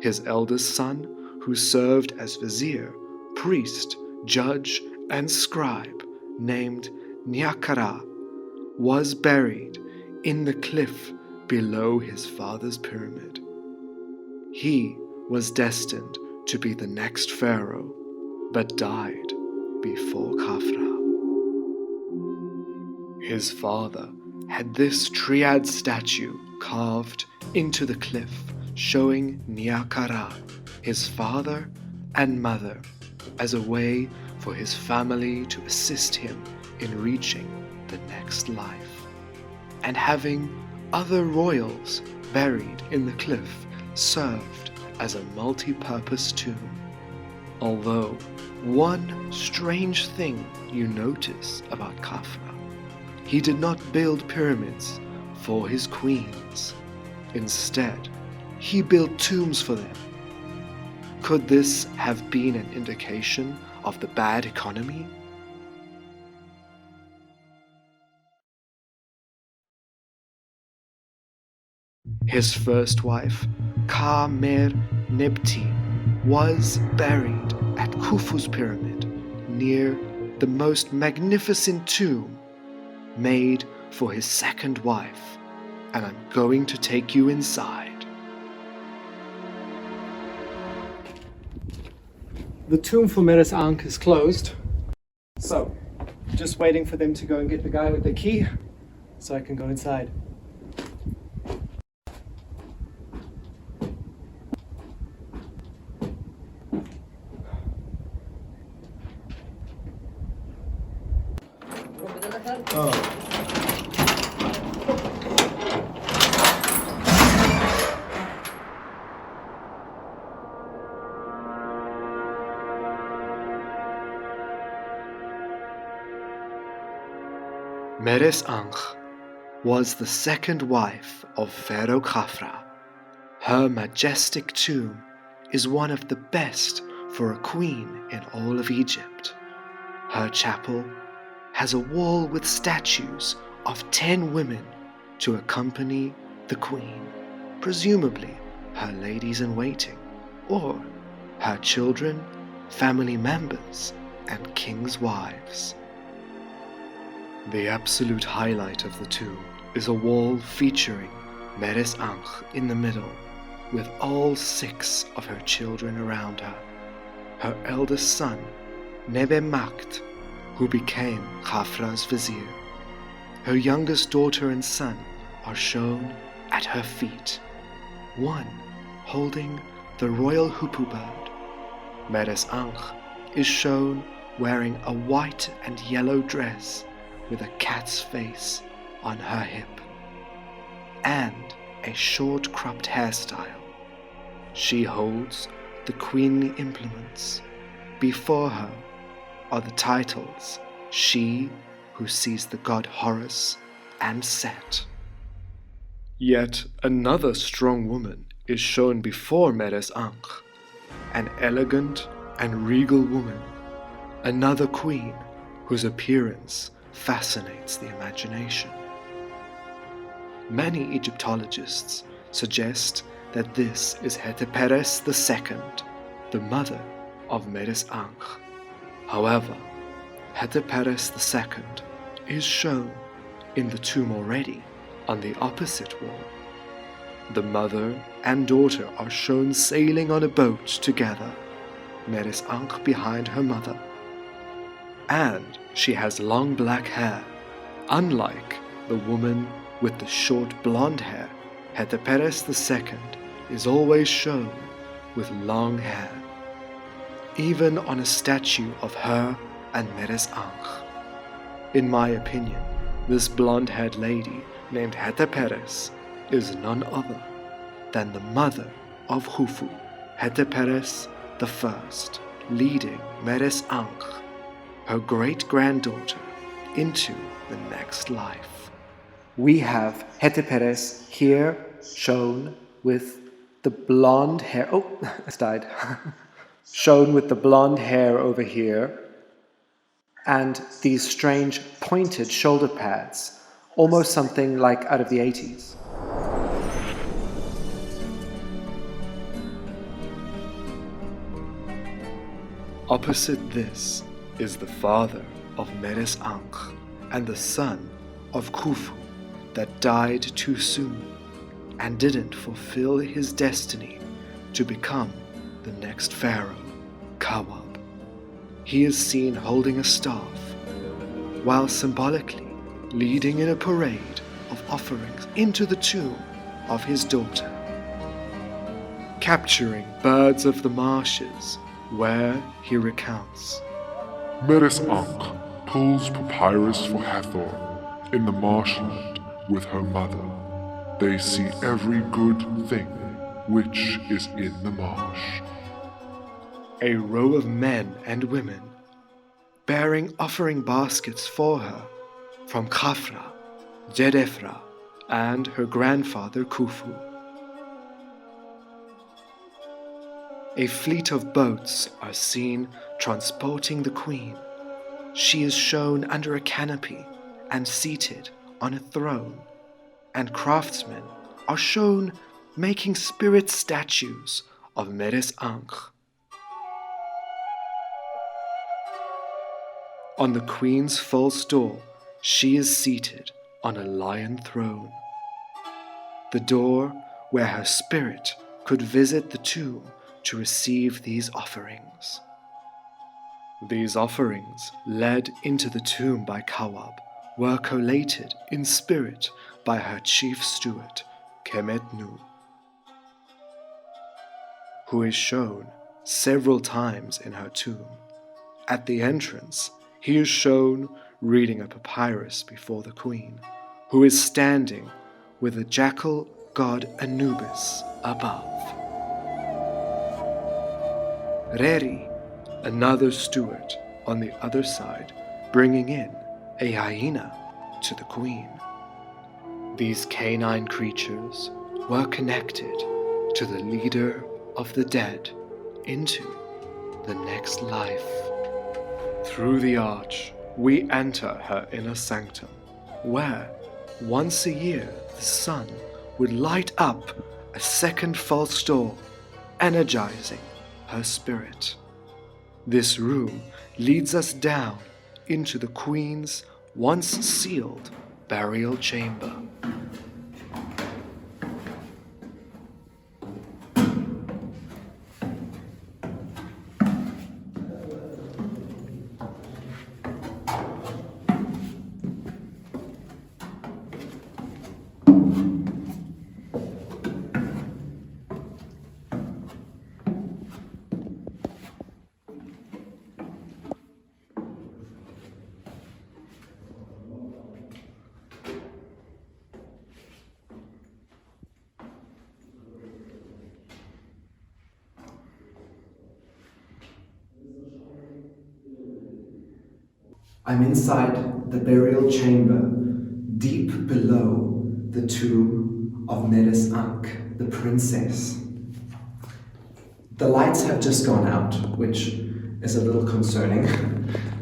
His eldest son, who served as vizier, priest, judge, and scribe, named Nyakara, was buried in the cliff below his father's pyramid. He was destined to be the next pharaoh, but died before Khafre. His father had this triad statue carved into the cliff, showing Nyakara, his father and mother, as a way for his family to assist him in reaching the next life. And having other royals buried in the cliff served as a multi-purpose tomb. Although, one strange thing you notice about Khafre: he did not build pyramids for his queens. Instead, he built tombs for them. Could this have been an indication of the bad economy? His first wife, Ka-mer-nebti, was buried at Khufu's pyramid near the most magnificent tomb made for his second wife, and I'm going to take you inside. The tomb for Meresankh is closed, so just waiting for them to go and get the guy with the key so I can go inside. Meresankh was the second wife of Pharaoh Khafre. Her majestic tomb is one of the best for a queen in all of Egypt. Her chapel has a wall with statues of 10 women to accompany the queen, presumably her ladies-in-waiting, or her children, family members, and king's wives. The absolute highlight of the tomb is a wall featuring Meresankh in the middle, with all 6 of her children around her. Her eldest son, Nebemakht, who became Khafre's vizier. Her youngest daughter and son, are shown at her feet, one holding the royal hoopoe bird. Meresankh is shown wearing a white and yellow dress with a cat's face on her hip, and a short cropped hairstyle. She holds the queenly implements. Before her are the titles She Who Sees the God Horus and Set. Yet another strong woman is shown before Meresankh, an elegant and regal woman, another queen whose appearance fascinates the imagination. Many Egyptologists suggest that this is Hetepheres II, the mother of Meresankh. However, Hetepheres II is shown in the tomb already on the opposite wall. The mother and daughter are shown sailing on a boat together, Meresankh behind her mother. And she has long black hair, unlike the woman with the short blonde hair. Hetepheres II is always shown with long hair, even on a statue of her and Meresankh. In my opinion, this blonde-haired lady named Hetepheres is none other than the mother of Khufu, Hetepheres I, leading Meresankh, her great-granddaughter, into the next life. We have Hetepheres here shown with the blonde hair. Oh, it's died. Shown with the blonde hair over here, and these strange pointed shoulder pads, almost something like out of the 80s. Opposite this is the father of Meresankh and the son of Khufu that died too soon and didn't fulfill his destiny to become the next pharaoh, Kawab. He is seen holding a staff, while symbolically leading in a parade of offerings into the tomb of his daughter, capturing birds of the marshes, where he recounts. Meresankh pulls papyrus for Hathor in the marshland with her mother. They see every good thing which is in the marsh. A row of men and women bearing offering baskets for her from Khafre, Hetepheres, and her grandfather Khufu. A fleet of boats are seen transporting the queen. She is shown under a canopy and seated on a throne, and craftsmen are shown making spirit statues of Meresankh. On the queen's false door, she is seated on a lion throne. The door where her spirit could visit the tomb to receive these offerings. These offerings, led into the tomb by Kawab, were collated in spirit by her chief steward, Khmetnu, who is shown several times in her tomb. At the entrance, he is shown reading a papyrus before the queen, who is standing with the jackal god Anubis above. Reri, another steward, on the other side, bringing in a hyena to the queen. These canine creatures were connected to the leader of the dead into the next life. Through the arch, we enter her inner sanctum, where once a year the sun would light up a second false door, energizing her spirit. This room leads us down into the queen's once sealed burial chamber. I'm inside the burial chamber, deep below the tomb of Meresankh, the princess. The lights have just gone out, which is a little concerning,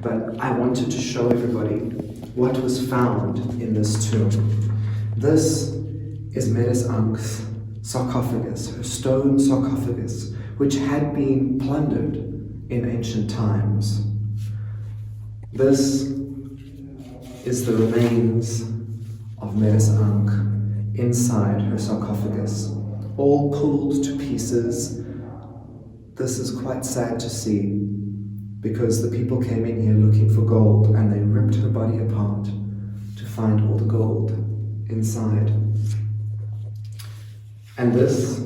but I wanted to show everybody what was found in this tomb. This is Meresankh's sarcophagus, her stone sarcophagus, which had been plundered in ancient times. This is the remains of Meresankh inside her sarcophagus, all pulled to pieces. This is quite sad to see, because the people came in here looking for gold and they ripped her body apart to find all the gold inside. And this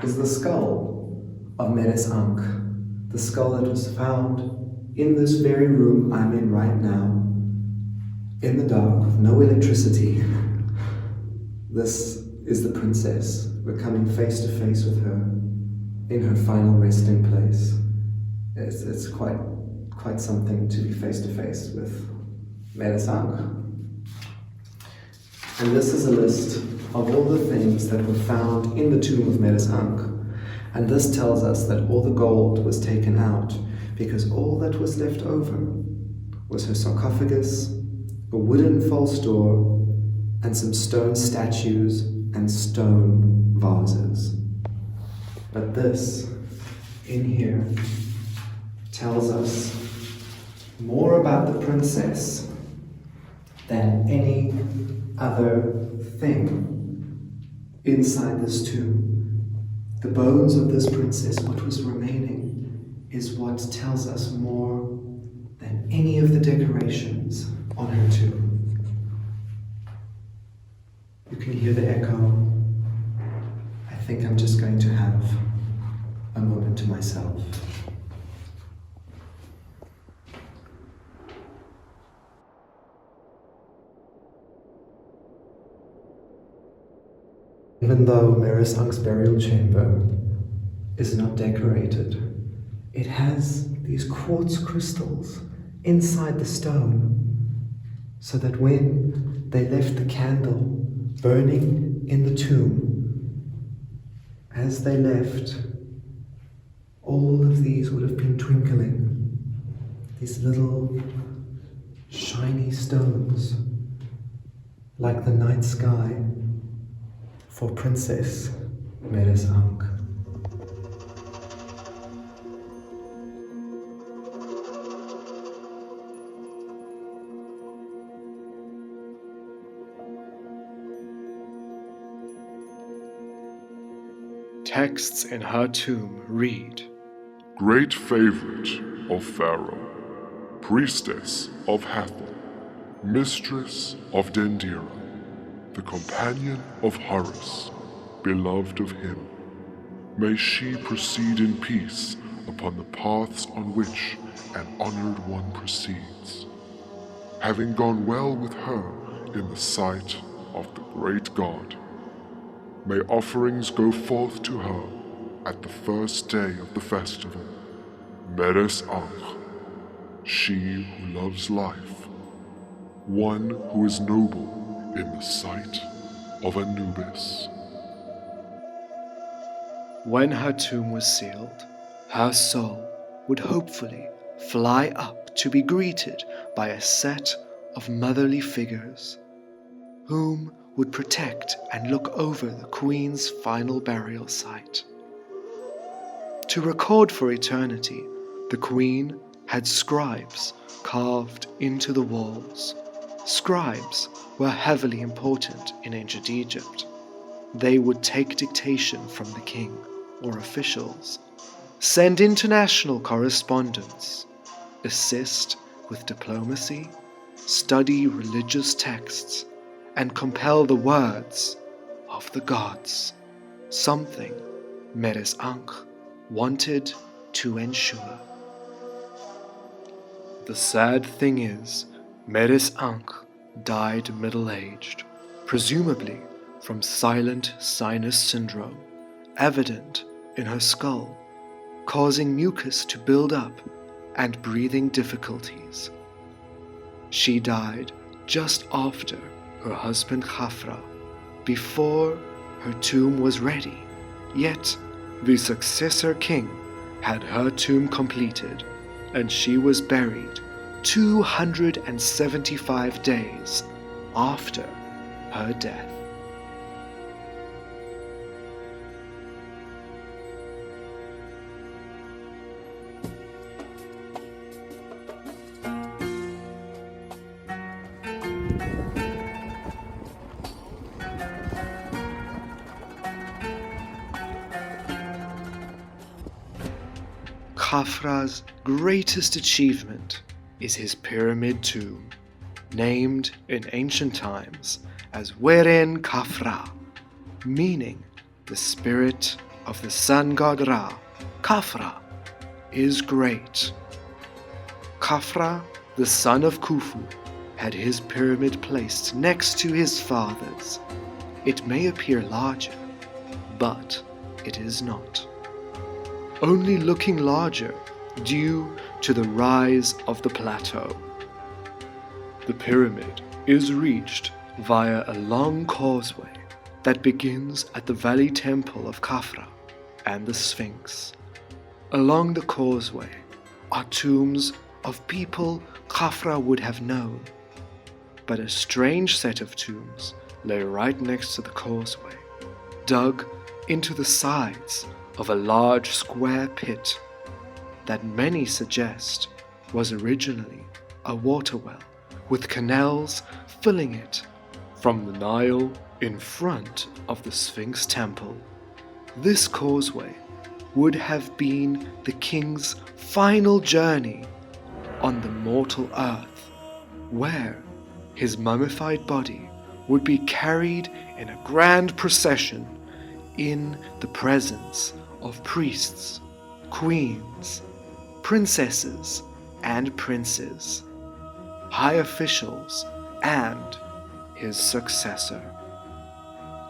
is the skull of Meresankh, the skull that was found in this very room I'm in right now, in the dark with no electricity. This is the princess. We're coming face to face with her in her final resting place. It's quite something to be face to face with Meresankh. And this is a list of all the things that were found in the tomb of Meresankh. And this tells us that all the gold was taken out because all that was left over was her sarcophagus, a wooden false door, and some stone statues and stone vases. But this, in here, tells us more about the princess than any other thing inside this tomb. The bones of this princess, what was remaining, is what tells us more than any of the decorations on her tomb. You can hear the echo. I think I'm just going to have a moment to myself. Even though Meresankh's burial chamber is not decorated, it has these quartz crystals inside the stone, so that when they left the candle burning in the tomb, as they left, all of these would have been twinkling, these little shiny stones, like the night sky for Princess Meresankh. Texts in her tomb read, Great favorite of Pharaoh, priestess of Hathor, mistress of Dendera, the companion of Horus, beloved of him. May she proceed in peace upon the paths on which an honored one proceeds, having gone well with her in the sight of the great God. May offerings go forth to her at the first day of the festival. Meresankh, she who loves life, one who is noble in the sight of Anubis. when her tomb was sealed, her soul would hopefully fly up to be greeted by a set of motherly figures, whom would protect and look over the Queen's final burial site. To record for eternity, the Queen had scribes carved into the walls. Scribes were heavily important in ancient Egypt. They would take dictation from the king or officials, send international correspondence, assist with diplomacy, study religious texts, and compel the words of the gods, something Meresankh wanted to ensure. The sad thing is, Meresankh died middle-aged, presumably from silent sinus syndrome, evident in her skull, causing mucus to build up and breathing difficulties. She died just after her husband Khafre, before her tomb was ready. Yet the successor king had her tomb completed, and she was buried 275 days after her death. Khafre's greatest achievement is his pyramid tomb, named in ancient times as Meresankh III, meaning the spirit of the sun god Ra. Khafre is great. Khafre, the son of Khufu, had his pyramid placed next to his father's. It may appear larger, but it is not. Only looking larger due to the rise of the plateau. The pyramid is reached via a long causeway that begins at the valley temple of Khafre and the Sphinx. Along the causeway are tombs of people Khafre would have known, but a strange set of tombs lay right next to the causeway, dug into the sides of a large square pit that many suggest was originally a water well, with canals filling it from the Nile in front of the Sphinx temple. This causeway would have been the king's final journey on the mortal earth, where his mummified body would be carried in a grand procession in the presence of priests, queens, princesses and princes, high officials, and his successor.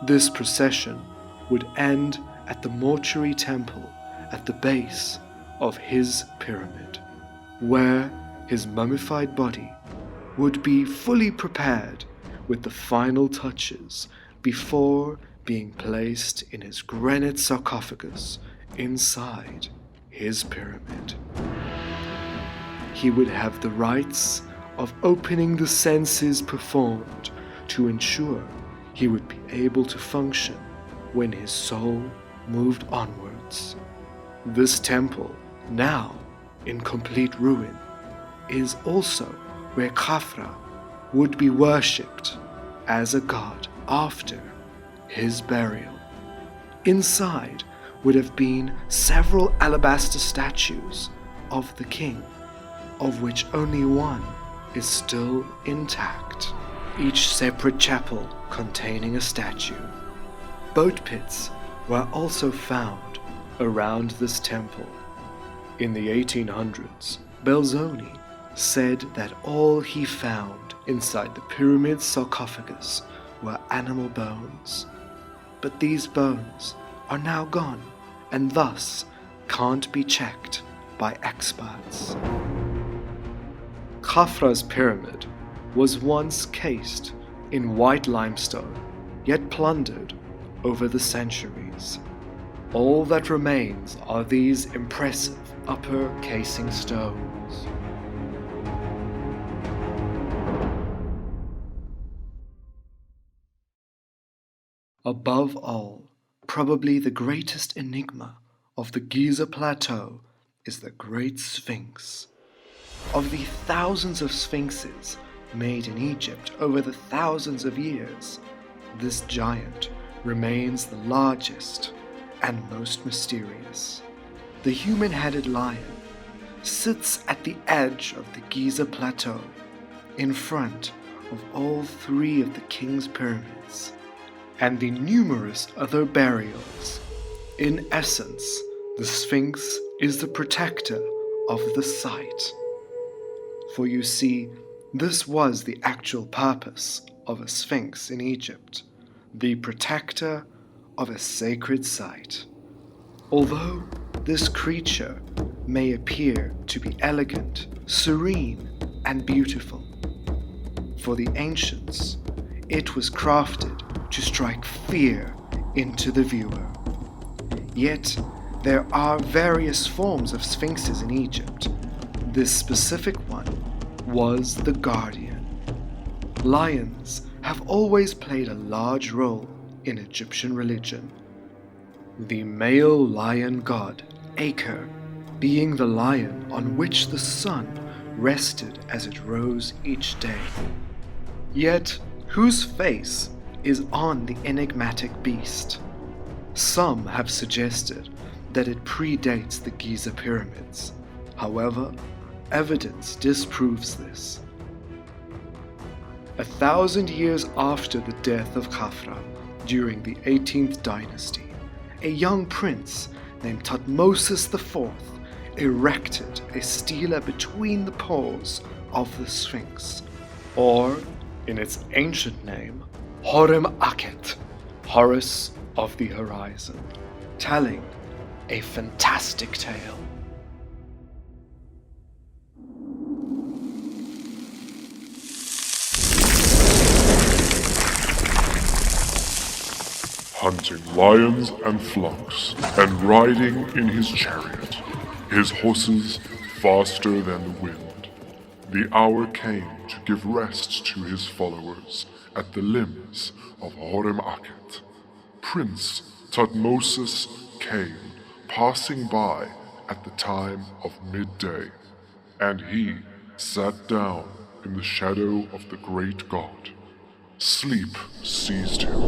This procession would end at the mortuary temple at the base of his pyramid, where his mummified body would be fully prepared with the final touches before being placed in his granite sarcophagus inside his pyramid. He would have the rites of opening the senses performed to ensure he would be able to function when his soul moved onwards. This temple, now in complete ruin, is also where Khafre would be worshipped as a god after his burial. Inside would have been several alabaster statues of the king, of which only one is still intact, each separate chapel containing a statue. Boat pits were also found around this temple. In the 1800s, Belzoni said that all he found inside the pyramid's sarcophagus were animal bones. But these bones are now gone and thus can't be checked by experts. Khafre's pyramid was once cased in white limestone, yet plundered over the centuries. All that remains are these impressive upper casing stones. Above all, probably the greatest enigma of the Giza Plateau is the Great Sphinx. Of the thousands of sphinxes made in Egypt over the thousands of years, this giant remains the largest and most mysterious. The human-headed lion sits at the edge of the Giza Plateau, in front of all three of the king's pyramids, and the numerous other burials. In essence, the Sphinx is the protector of the site. For you see, this was the actual purpose of a Sphinx in Egypt, the protector of a sacred site. Although this creature may appear to be elegant, serene, and beautiful, for the ancients, it was crafted to strike fear into the viewer. Yet, there are various forms of sphinxes in Egypt. This specific one was the guardian. Lions have always played a large role in Egyptian religion. The male lion god, Aker, being the lion on which the sun rested as it rose each day. Yet, whose face is on the enigmatic beast? Some have suggested that it predates the Giza pyramids. However, evidence disproves this. 1,000 years after the death of Khafre, during the 18th dynasty, a young prince named Thutmosis IV erected a stela between the paws of the Sphinx, or, in its ancient name, Horem-Akhet, Horus of the Horizon, telling a fantastic tale. Hunting lions and flocks, and riding in his chariot, his horses faster than the wind. The hour came to give rest to his followers at the limbs of Horem-Akhet. Prince Thutmosis came passing by at the time of midday, and he sat down in the shadow of the great god. Sleep seized him,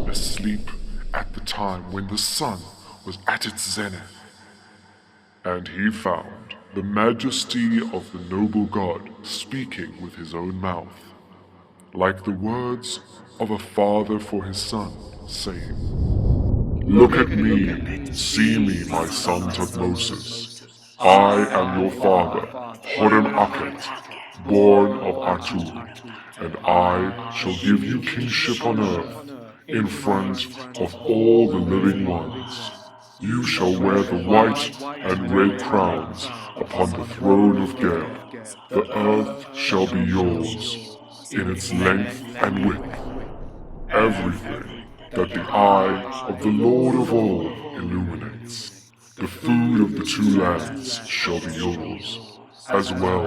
asleep at the time when the sun was at its zenith. And he found the majesty of the noble god speaking with his own mouth, like the words of a father for his son, saying, "Look at me, see me, my son Thutmosis. I am your father, Horem-Akhet, born of Atur, and I shall give you kingship on earth in front of all the living ones. You shall wear the white and red crowns upon the throne of Ger. The earth shall be yours, in its length and width. Everything that the eye of the Lord of all illuminates. The food of the two lands shall be yours, as well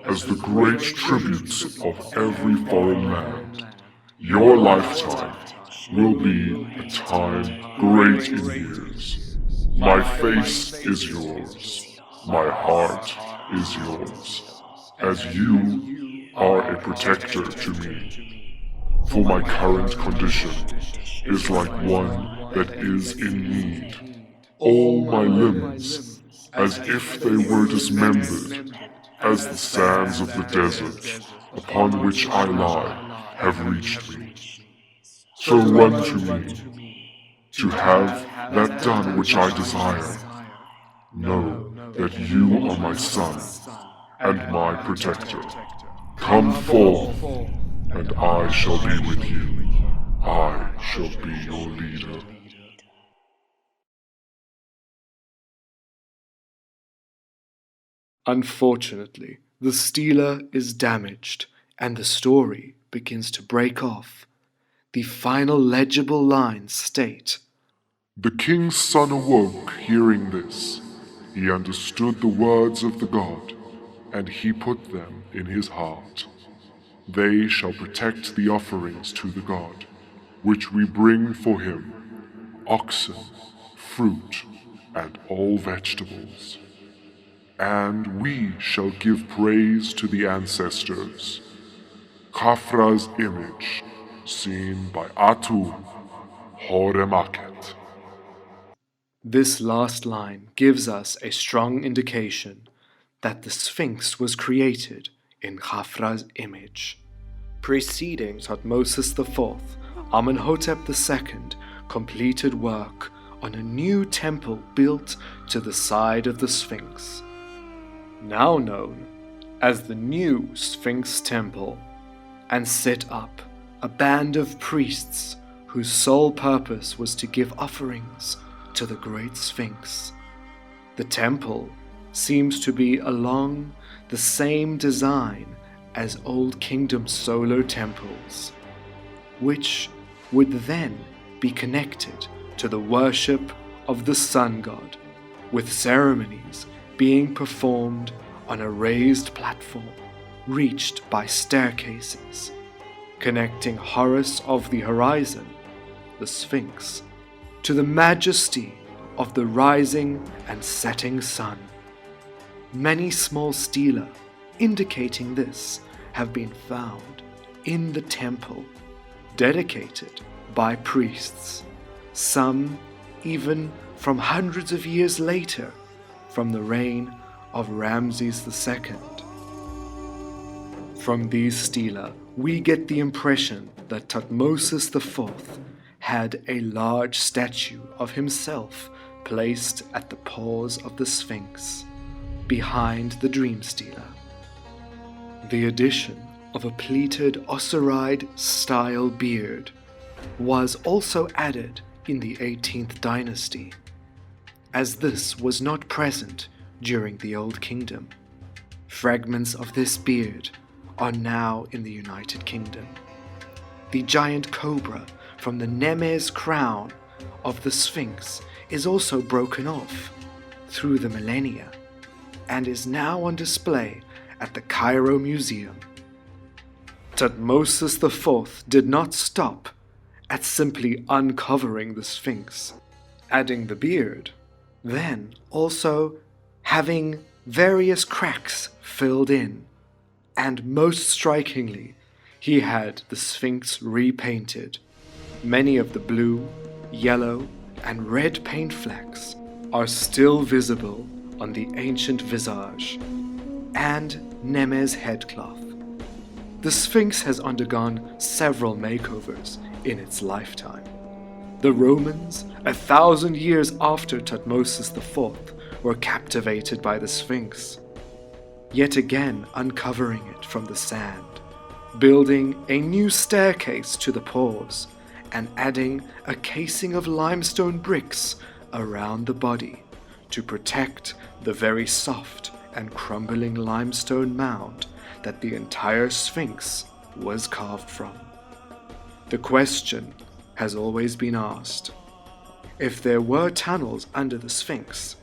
as the great tributes of every foreign land. Your lifetime will be a time great in years. My face is yours, my heart is yours, as you are a protector to me. For my current condition is like one that is in need. All my limbs, as if they were dismembered, as the sands of the desert upon which I lie have reached me. So run to me, to have that done which I desire. Know that you are my son and my protector. Come forth, and I shall be with you. I shall be your leader." Unfortunately, the stela is damaged, and the story begins to break off. The final legible lines state, The king's son awoke hearing this. He understood the words of the god, and he put them in his heart. They shall protect the offerings to the god, which we bring for him, oxen, fruit, and all vegetables. And we shall give praise to the ancestors. Khafre's image, seen by Atur, Horem-Akhet. This last line gives us a strong indication that the Sphinx was created in Khafre's image. Preceding Thutmosis IV, Amenhotep II completed work on a new temple built to the side of the Sphinx, now known as the New Sphinx Temple, and set up a band of priests whose sole purpose was to give offerings to the Great Sphinx. The temple seems to be along the same design as Old Kingdom solar temples, which would then be connected to the worship of the sun god, with ceremonies being performed on a raised platform reached by staircases, connecting Horus of the horizon, the Sphinx, to the majesty of the rising and setting sun. Many small stela indicating this have been found in the temple, dedicated by priests, some even from hundreds of years later, from the reign of Ramses II. From these stela, we get the impression that Thutmose IV had a large statue of himself placed at the paws of the Sphinx, behind the dream stela. The addition of a pleated Osiride-style beard was also added in the 18th dynasty, as this was not present during the Old Kingdom. Fragments of this beard are now in the United Kingdom. The giant cobra from the Nemes crown of the Sphinx is also broken off through the millennia and is now on display at the Cairo Museum. Thutmose IV did not stop at simply uncovering the Sphinx, adding the beard, then also having various cracks filled in, and most strikingly, he had the Sphinx repainted. Many of the blue, yellow, and red paint flecks are still visible on the ancient visage and Nemes headcloth. The Sphinx has undergone several makeovers in its lifetime. The Romans, 1,000 years after Thutmose IV, were captivated by the Sphinx, yet again uncovering it from the sand, building a new staircase to the paws, and adding a casing of limestone bricks around the body to protect the very soft and crumbling limestone mound that the entire Sphinx was carved from. The question has always been asked, if there were tunnels under the Sphinx?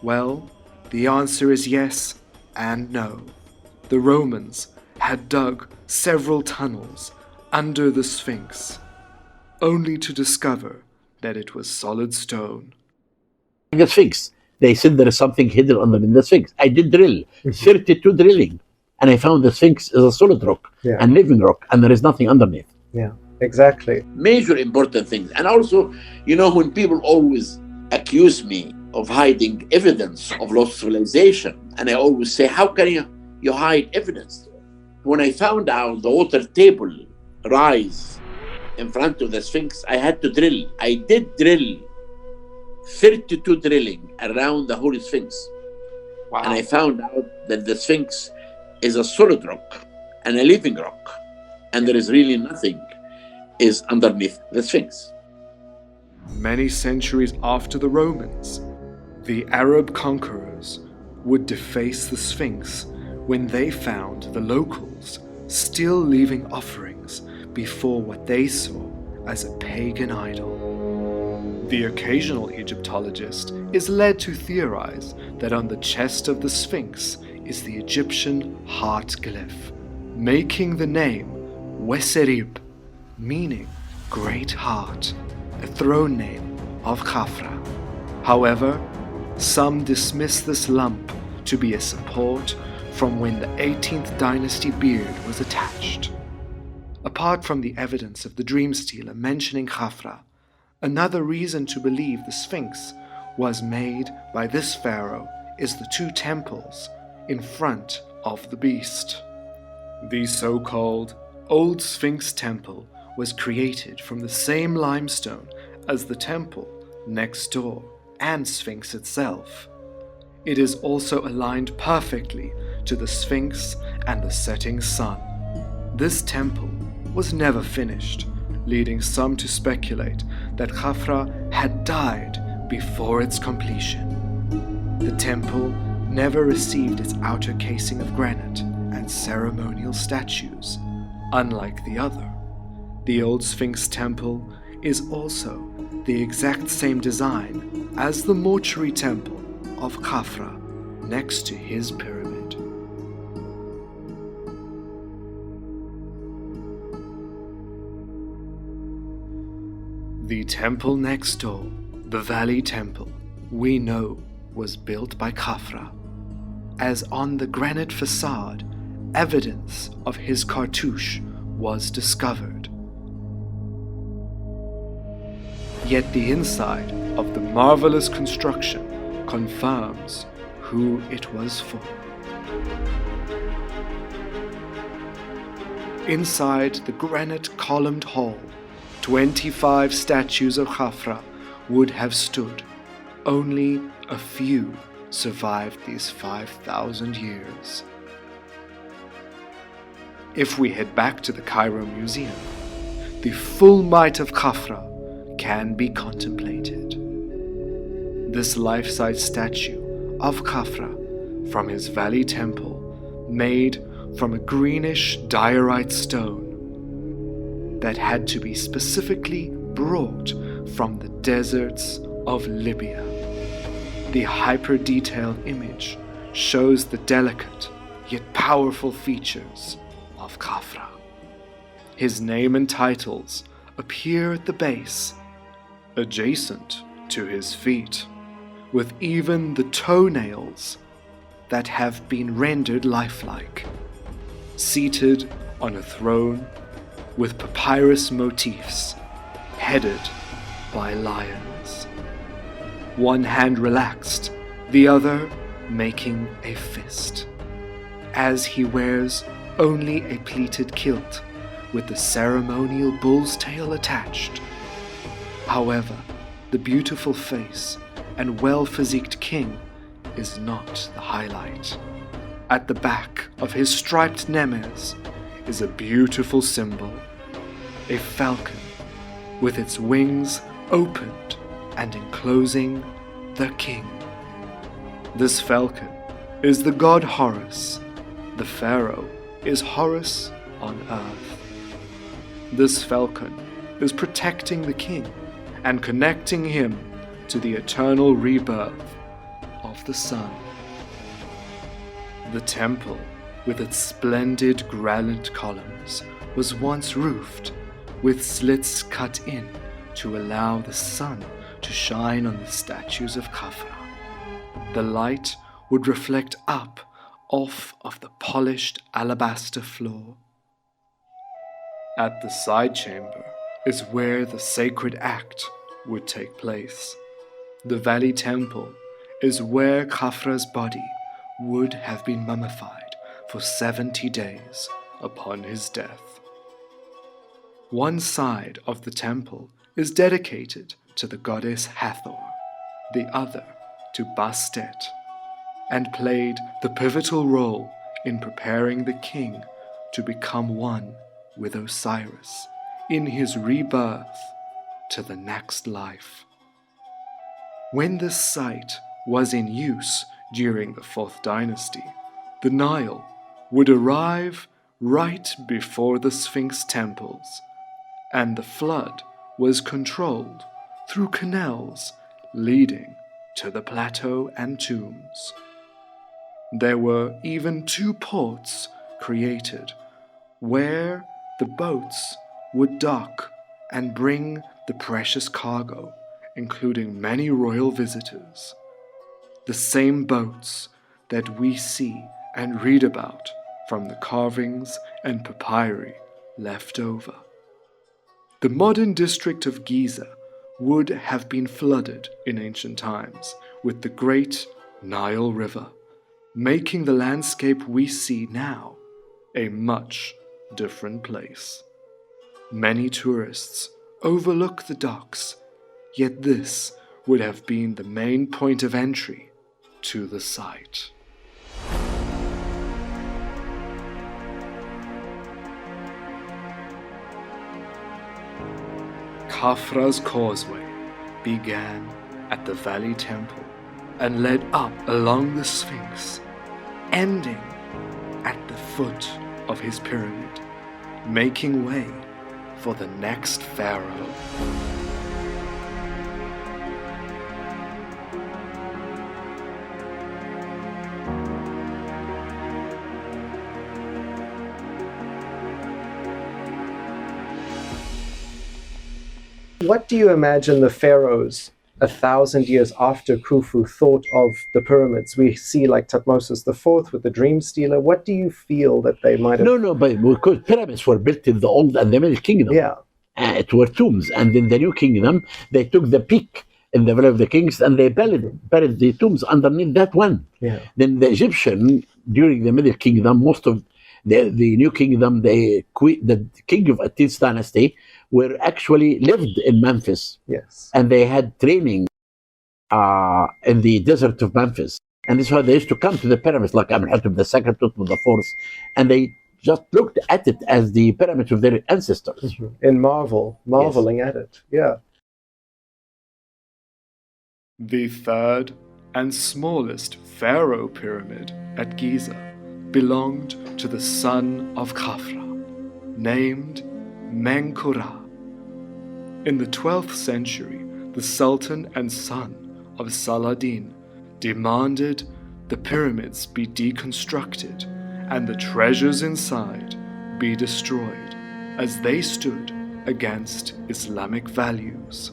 Well, the answer is yes and no. The Romans had dug several tunnels under the Sphinx, only to discover that it was solid stone. The Sphinx, they said there is something hidden under the Sphinx. I did drill, 32 drilling, and I found the Sphinx is a solid rock and living rock, and there is nothing underneath. Yeah, exactly. Major important things. And also, when people always accuse me of hiding evidence of lost civilization, and I always say, how can you hide evidence? When I found out the water table rise in front of the Sphinx, I had to drill. I did drill 32 drilling around the whole Sphinx. Wow. And I found out that the Sphinx is a solid rock and a living rock, and there is really nothing is underneath the Sphinx. Many centuries after the Romans, the Arab conquerors would deface the Sphinx when they found the locals still leaving offerings before what they saw as a pagan idol. The occasional Egyptologist is led to theorize that on the chest of the Sphinx is the Egyptian heart glyph, making the name Weserib, meaning great heart, a throne name of Khafre. However, some dismiss this lump to be a support from when the 18th dynasty beard was attached. Apart from the evidence of the dream stela mentioning Khafre, another reason to believe the Sphinx was made by this pharaoh is the two temples in front of the beast. The so-called Old Sphinx Temple was created from the same limestone as the temple next door and Sphinx itself. It is also aligned perfectly to the Sphinx and the setting sun. This temple was never finished, leading some to speculate that Khafre had died before its completion. The temple never received its outer casing of granite and ceremonial statues, unlike the other. The old Sphinx temple is also the exact same design as the mortuary temple of Khafre next to his pyramid. The temple next door, the Valley Temple, we know was built by Khafre, as on the granite facade, evidence of his cartouche was discovered. Yet the inside of the marvelous construction confirms who it was for. Inside the granite columned hall, 25 statues of Khafre would have stood. Only a few survived these 5,000 years. If we head back to the Cairo Museum, the full might of Khafre can be contemplated. This life-size statue of Khafre from his Valley Temple, made from a greenish diorite stone that had to be specifically brought from the deserts of Libya. The hyper-detailed image shows the delicate yet powerful features of Khafre. His name and titles appear at the base, adjacent to his feet, with even the toenails that have been rendered lifelike. Seated on a throne with papyrus motifs, headed by lions. One hand relaxed, the other making a fist, as he wears only a pleated kilt with the ceremonial bull's tail attached. However, the beautiful face and well-physiqued king is not the highlight. At the back of his striped nemes is a beautiful symbol, a falcon with its wings opened and enclosing the king. This falcon is the god Horus. The pharaoh is Horus on earth. This falcon is protecting the king and connecting him to the eternal rebirth of the sun. The temple, with its splendid granite columns, was once roofed with slits cut in to allow the sun to shine on the statues of Khafre. The light would reflect up off of the polished alabaster floor. At the side chamber is where the sacred act would take place. The Valley Temple is where Khafre's body would have been mummified for 70 days upon his death. One side of the temple is dedicated to the goddess Hathor, the other to Bastet, and played the pivotal role in preparing the king to become one with Osiris in his rebirth to the next life. When this site was in use during the 4th dynasty, the Nile would arrive right before the Sphinx temples, and the flood was controlled through canals leading to the plateau and tombs. There were even 2 ports created where the boats would dock and bring the precious cargo, including many royal visitors. The same boats that we see and read about from the carvings and papyri left over. The modern district of Giza would have been flooded in ancient times with the great Nile River, making the landscape we see now a much different place. Many tourists overlook the docks, yet this would have been the main point of entry to the site. Khafre's causeway began at the Valley Temple and led up along the Sphinx, ending at the foot of his pyramid, making way for the next pharaoh. What do you imagine the pharaohs 1,000 years after Khufu thought of the pyramids? We see like Thutmose IV with the dream stealer. What do you feel that they might have? No, but because pyramids were built in the Old and the Middle Kingdom. Yeah. It were tombs, and in the New Kingdom, they took the peak in the Valley of the Kings and they buried the tombs underneath that one. Yeah. Then the Egyptian, during the Middle Kingdom, most of the New Kingdom, the king of Atil's dynasty, were actually lived in Memphis. Yes. And they had training in the desert of Memphis. And this is why they used to come to the pyramids, like Amenhotep II, Thutmose IV, and they just looked at it as the pyramids of their ancestors. In marveling at it. Yeah. The third and smallest pharaoh pyramid at Giza belonged to the son of Khafre, named Menkaure. In the 12th century, the Sultan and son of Saladin demanded the pyramids be deconstructed and the treasures inside be destroyed as they stood against Islamic values.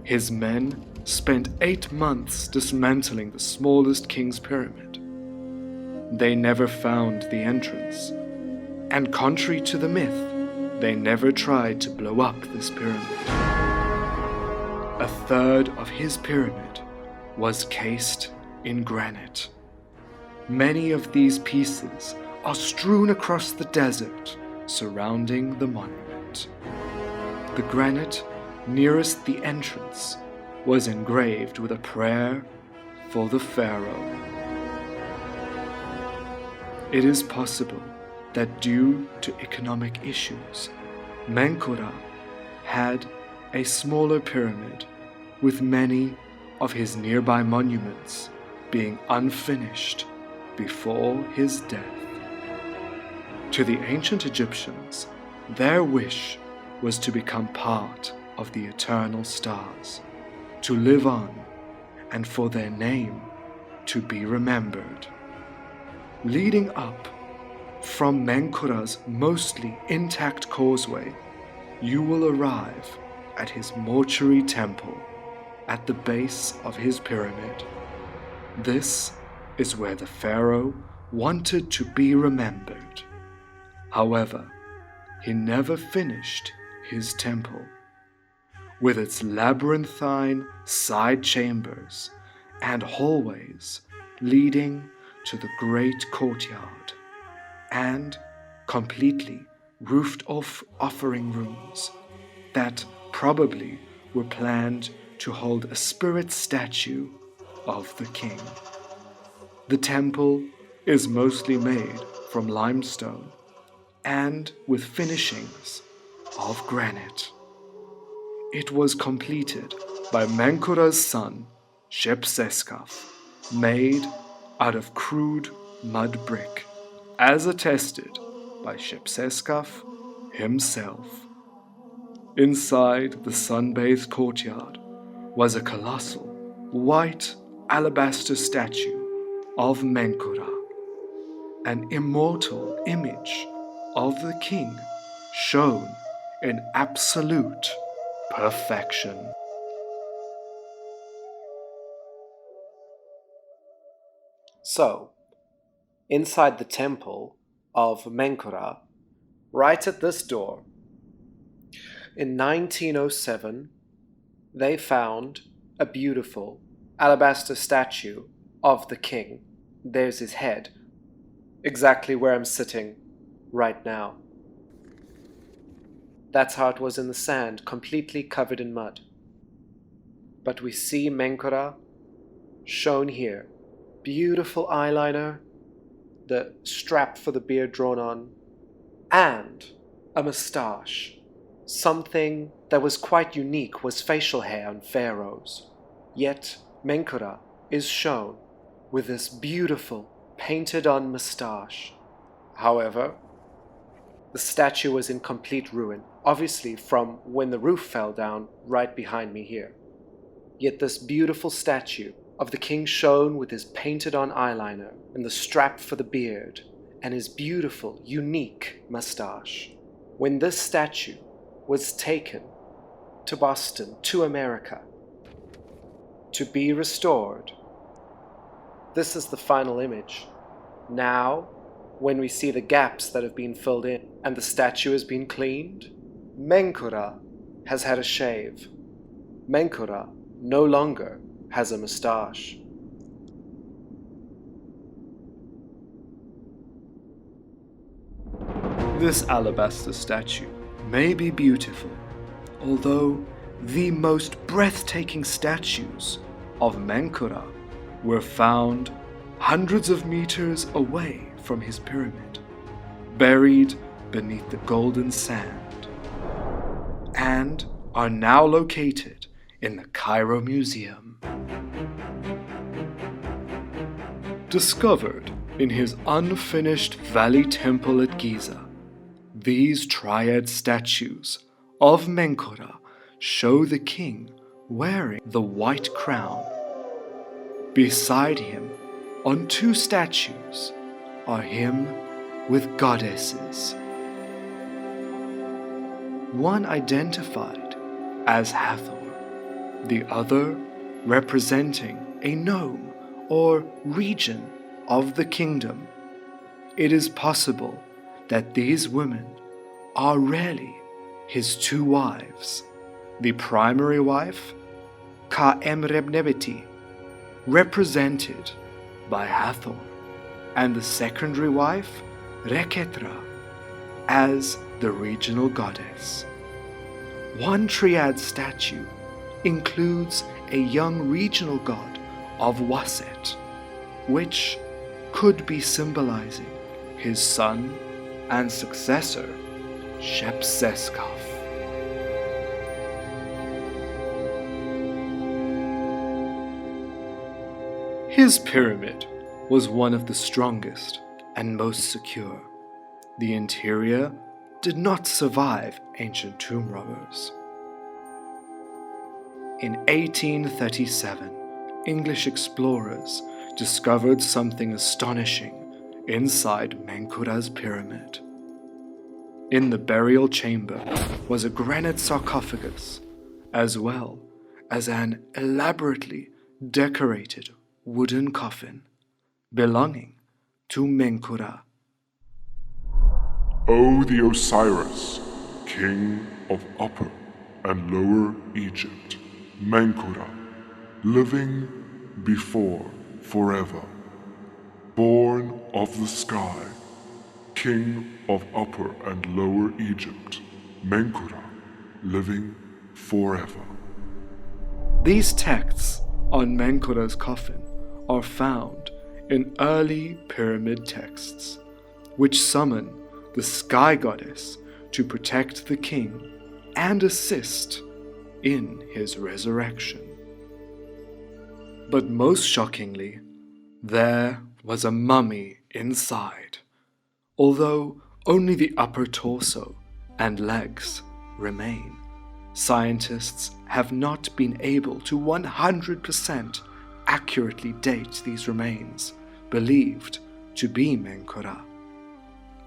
His men spent 8 months dismantling the smallest king's pyramid. They never found the entrance, and contrary to the myth, they never tried to blow up this pyramid. A third of his pyramid was cased in granite. Many of these pieces are strewn across the desert surrounding the monument. The granite nearest the entrance was engraved with a prayer for the pharaoh. It is possible that due to economic issues, Menkaure had a smaller pyramid with many of his nearby monuments being unfinished before his death. To the ancient Egyptians, their wish was to become part of the eternal stars, to live on, and for their name to be remembered. Leading up from Menkaure's mostly intact causeway, you will arrive at his mortuary temple at the base of his pyramid. This is where the pharaoh wanted to be remembered. However, he never finished his temple. With its labyrinthine side chambers and hallways leading to the great courtyard, and completely roofed-off offering rooms that probably were planned to hold a spirit statue of the king. The temple is mostly made from limestone and with finishings of granite. It was completed by Menkaure's son, Shepseskaf, made out of crude mud brick, as attested by Shepseskaf himself. Inside the sun-bathed courtyard was a colossal white alabaster statue of Menkaure, an immortal image of the king shown in absolute perfection. So, inside the temple of Menkaure, right at this door, in 1907, they found a beautiful alabaster statue of the king. There's his head, exactly where I'm sitting right now. That's how it was in the sand, completely covered in mud. But we see Menkaure shown here. Beautiful eyeliner, the strap for the beard drawn on, and a moustache. Something that was quite unique was facial hair on pharaohs. Yet Menkaure is shown with this beautiful painted-on moustache However, the statue was in complete ruin, obviously from when the roof fell down right behind me here. Yet this beautiful statue of the king shone with his painted-on eyeliner and the strap for the beard and his beautiful, unique mustache. When this statue was taken to Boston, to America, to be restored, this is the final image. Now, when we see the gaps that have been filled in and the statue has been cleaned, Menkaure has had a shave. Menkaure no longer has a moustache. This alabaster statue may be beautiful, although the most breathtaking statues of Menkaure were found hundreds of meters away from his pyramid, buried beneath the golden sand, and are now located in the Cairo Museum. Discovered in his unfinished Valley Temple at Giza, these triad statues of Menkaure show the king wearing the white crown. Beside him, on two statues, are him with goddesses. One identified as Hathor, the other representing a nome or region of the kingdom. It is possible that these women are really his two wives. The primary wife, Ka-Emrebnebeti, represented by Hathor, and the secondary wife, Reketra, as the regional goddess. One triad statue includes a young regional god of Waset, which could be symbolizing his son and successor, Shepseskaf. His pyramid was one of the strongest and most secure. The interior did not survive ancient tomb robbers. In 1837, English explorers discovered something astonishing inside Menkaure's pyramid. In the burial chamber was a granite sarcophagus, as well as an elaborately decorated wooden coffin belonging to Menkaure. O the Osiris, king of Upper and Lower Egypt, Menkaure, living before forever, born of the sky, king of Upper and Lower Egypt, Menkaure, living forever. These texts on Menkaure's coffin are found in early pyramid texts, which summon the sky goddess to protect the king and assist in his resurrection. But most shockingly, there was a mummy inside, although only the upper torso and legs remain. Scientists have not been able to 100% accurately date these remains, believed to be Menkaure.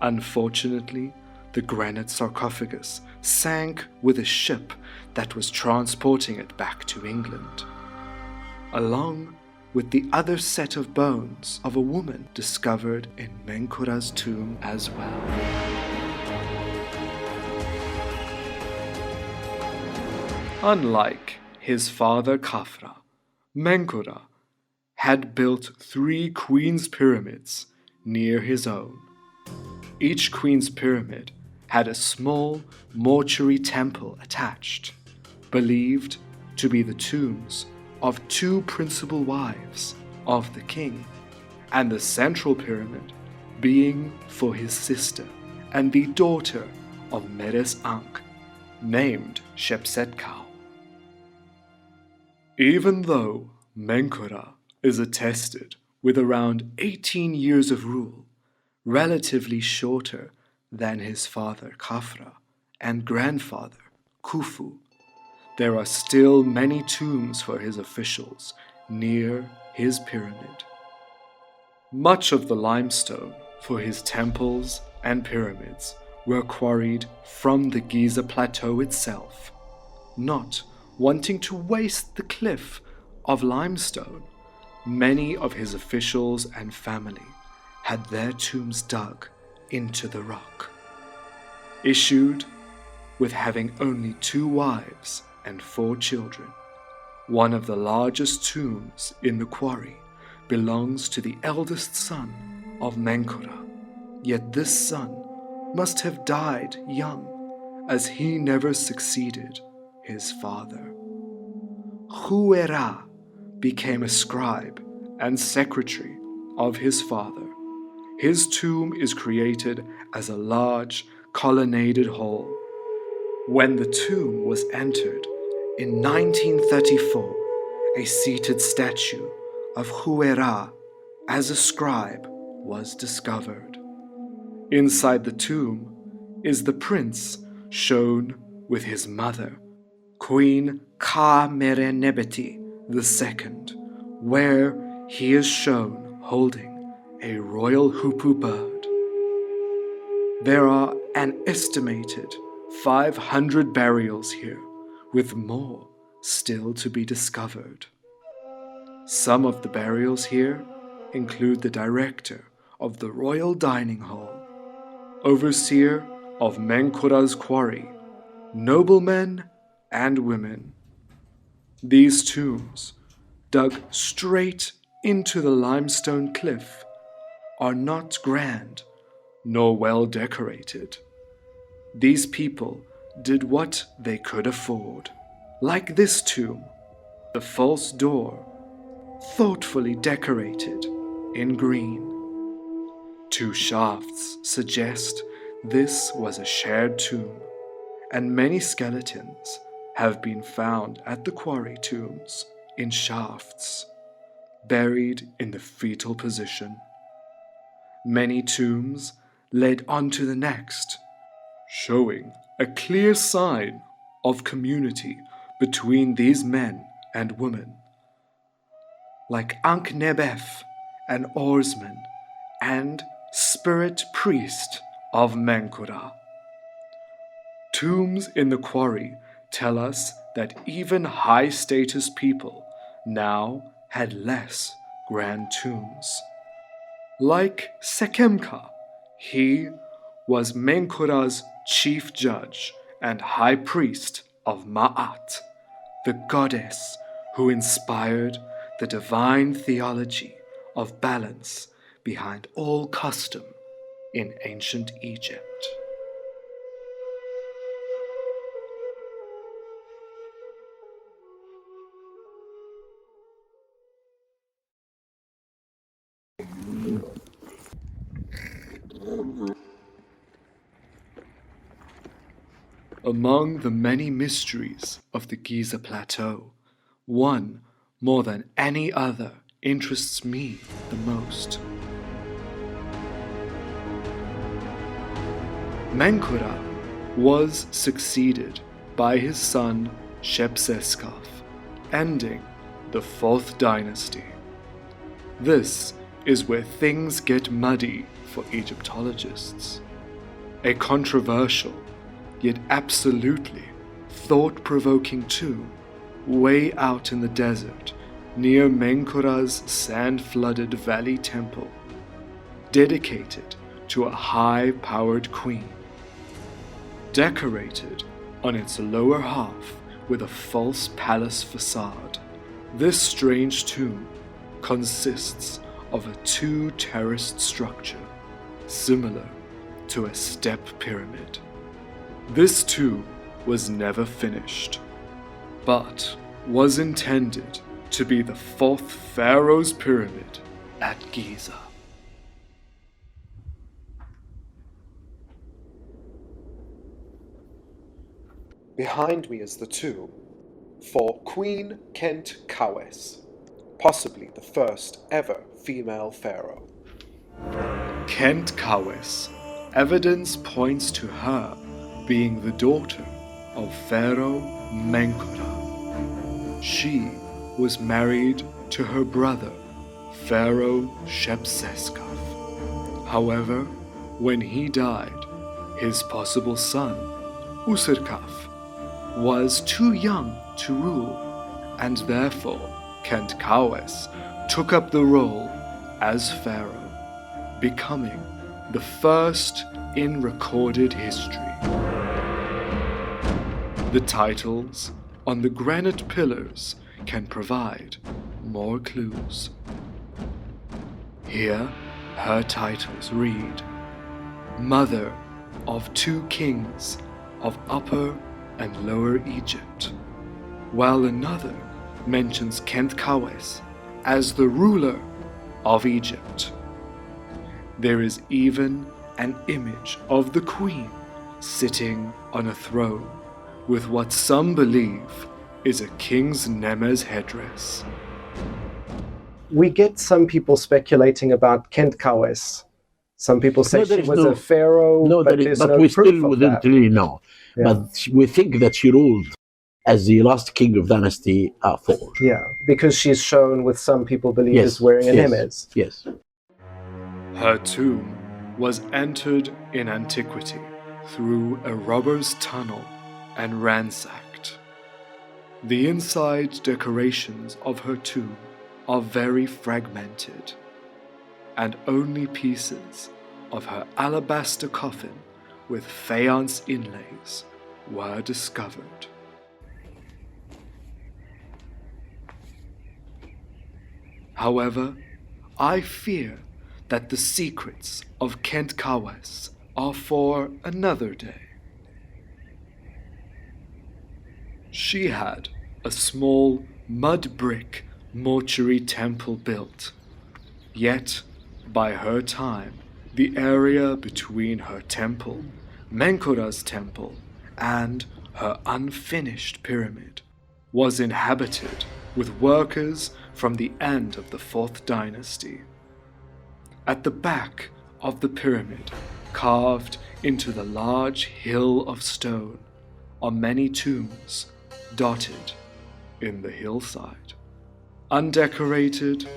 Unfortunately, the granite sarcophagus sank with a ship that was transporting it back to England, along with the other set of bones of a woman discovered in Menkaure's tomb as well. Unlike his father Khafre, Menkaure had built 3 queen's pyramids near his own. Each queen's pyramid had a small mortuary temple attached, believed to be the tombs of 2 principal wives of the king, and the central pyramid being for his sister and the daughter of Meresankh, named Shepsetkau. Even though Menkaure is attested with around 18 years of rule, relatively shorter than his father Khafre and grandfather Khufu. There are still many tombs for his officials near his pyramid. Much of the limestone for his temples and pyramids were quarried from the Giza Plateau itself. Not wanting to waste the cliff of limestone, many of his officials and family had their tombs dug into the rock. Issued with having only 2 wives and 4 children, one of the largest tombs in the quarry belongs to the eldest son of Menkaure, yet this son must have died young, as he never succeeded his father. Funerary became a scribe and secretary of his father. His tomb is created as a large colonnaded hall. When the tomb was entered in 1934, a seated statue of Funerary as a scribe was discovered. Inside the tomb is the prince shown with his mother, Queen Khafre II, where he is shown holding a royal hoopoe bird. There are an estimated 500 burials here, with more still to be discovered. Some of the burials here include the director of the royal dining hall, overseer of Menkaure's quarry, noblemen and women. These tombs, dug straight into the limestone cliff, are not grand nor well decorated. These people did what they could afford, like this tomb, the false door, thoughtfully decorated in green. 2 shafts suggest this was a shared tomb, and many skeletons have been found at the quarry tombs in shafts, buried in the fetal position. Many tombs led on to the next, showing a clear sign of community between these men and women, like Ankh-Nebef, an oarsman and spirit priest of Menkaure. Tombs in the quarry tell us that even high-status people now had less grand tombs. Like Sekemka, he was Menkaure's chief judge and high priest of Ma'at, the goddess who inspired the divine theology of balance behind all custom in ancient Egypt. Among the many mysteries of the Giza Plateau, one more than any other interests me the most. Menkaure was succeeded by his son Shepseskaf, ending the 4th dynasty. This is where things get muddy for Egyptologists. A controversial, yet absolutely thought-provoking tomb way out in the desert near Menkaure's sand-flooded valley temple, dedicated to a high-powered queen. Decorated on its lower half with a false palace facade, this strange tomb consists of a 2-terraced structure, similar to a step pyramid. This tomb was never finished, but was intended to be the 4th pharaoh's pyramid at Giza. Behind me is the tomb for Queen Khentkawes, possibly the first ever female pharaoh. Khentkawes, evidence points to her being the daughter of Pharaoh Menkaure. She was married to her brother, Pharaoh Shepseskaf. However, when he died, his possible son, Userkaf, was too young to rule, and therefore Khentkawes took up the role as pharaoh, becoming the first in recorded history. The titles on the granite pillars can provide more clues. Here, her titles read, Mother of 2 kings of Upper and Lower Egypt, while another mentions Khentkawes as the ruler of Egypt. There is even an image of the queen sitting on a throne with what some believe is a king's Nemes headdress. We get some people speculating about Khentkawes. Some people say No, there she is was no- a pharaoh, No, but there's but no we proof still of wouldn't that. really know. Yeah. But we think that she ruled as the last king of Dynasty 4. Yeah, because she's shown with some people believe Yes, is wearing a yes, Nemes. yes. Her tomb was entered in antiquity through a robber's tunnel and ransacked. The inside decorations of her tomb are very fragmented, and only pieces of her alabaster coffin with faience inlays were discovered. However, I fear that the secrets of Khentkawes are for another day. She had a small mud brick mortuary temple built, yet by her time the area between her temple, Menkaure's temple, and her unfinished pyramid was inhabited with workers from the end of the 4th dynasty. At the back of the pyramid, carved into the large hill of stone, are many tombs dotted in the hillside, undecorated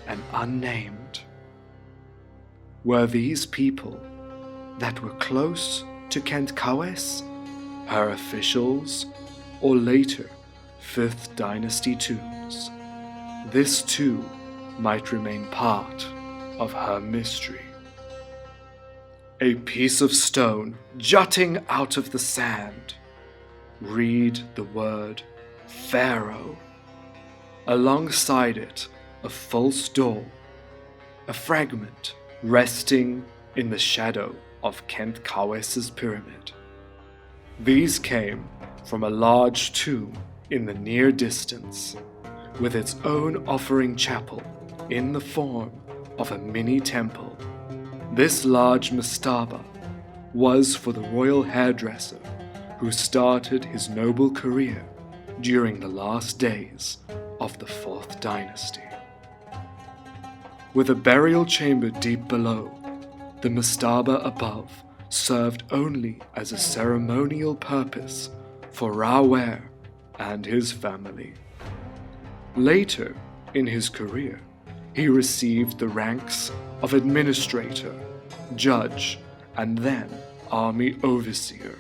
and unnamed. Were these people that were close to Khentkawes, her officials, or later 5th dynasty tombs? This too might remain part of her mystery. A piece of stone jutting out of the sand. Read the word Pharaoh. Alongside it, a false door, a fragment resting in the shadow of Khentkawes' pyramid. These came from a large tomb in the near distance, with its own offering chapel in the form of a mini temple. This large mastaba was for the royal hairdresser who started his noble career during the last days of the 4th dynasty. With a burial chamber deep below, the mastaba above served only as a ceremonial purpose for Rawer and his family. Later in his career, he received the ranks of administrator, judge, and then army overseer.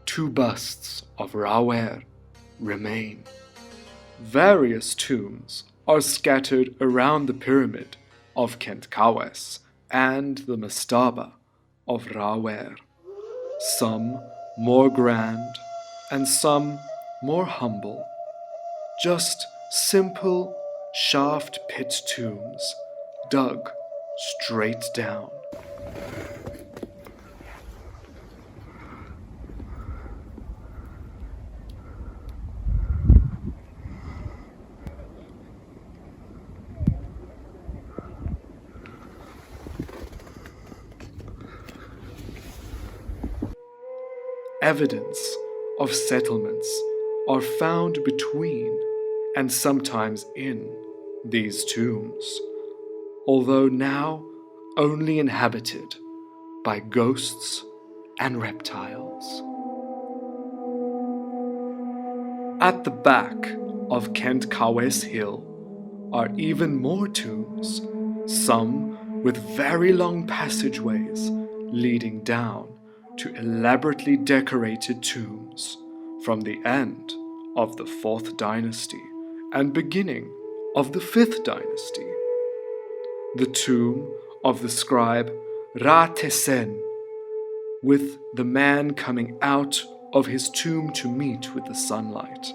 2 busts of Rawer remain. Various tombs are scattered around the pyramid of Khentkawes and the mastaba of Rawer, some more grand and some more humble, just simple shaft pit tombs dug straight down. Evidence of settlements are found between and sometimes in these tombs, although now only inhabited by ghosts and reptiles. At the back of Khentkawes Hill are even more tombs, some with very long passageways leading down to elaborately decorated tombs from the end of the 4th dynasty and beginning of the 5th dynasty. The tomb of the scribe Ra-Tesen, with the man coming out of his tomb to meet with the sunlight.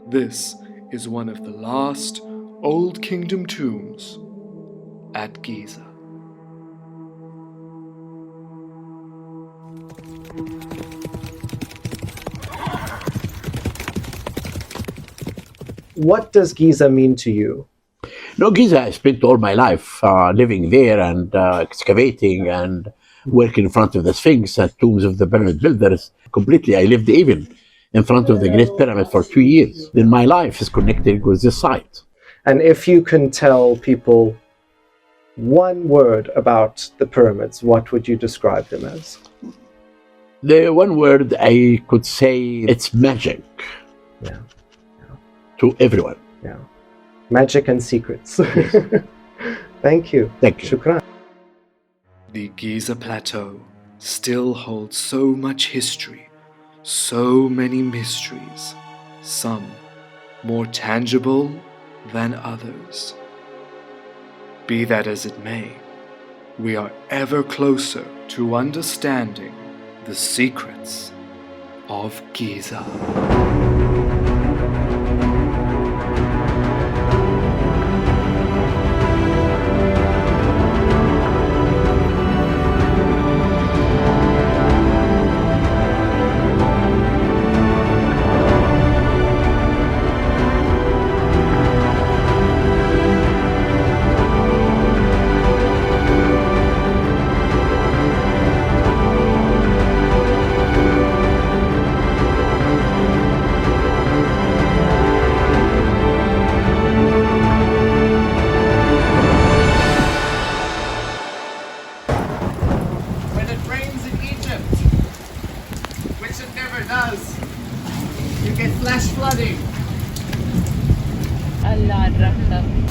This is one of the last Old Kingdom tombs at Giza. What does Giza mean to you? No, Giza, I spent all my life living there and excavating and working in front of the Sphinx and tombs of the pyramid builders. Completely, I lived even in front of the Great Pyramid for 2 years. Then my life is connected with this site. And if you can tell people one word about the pyramids, what would you describe them as? The one word I could say, it's magic. Yeah. To everyone. Yeah. Magic and secrets. Thank you. Thank you. Shukran. The Giza Plateau still holds so much history, so many mysteries, some more tangible than others. Be that as it may, we are ever closer to understanding the secrets of Giza. When it rains in Egypt, which it never does, you get flash flooding. Allah Rahman.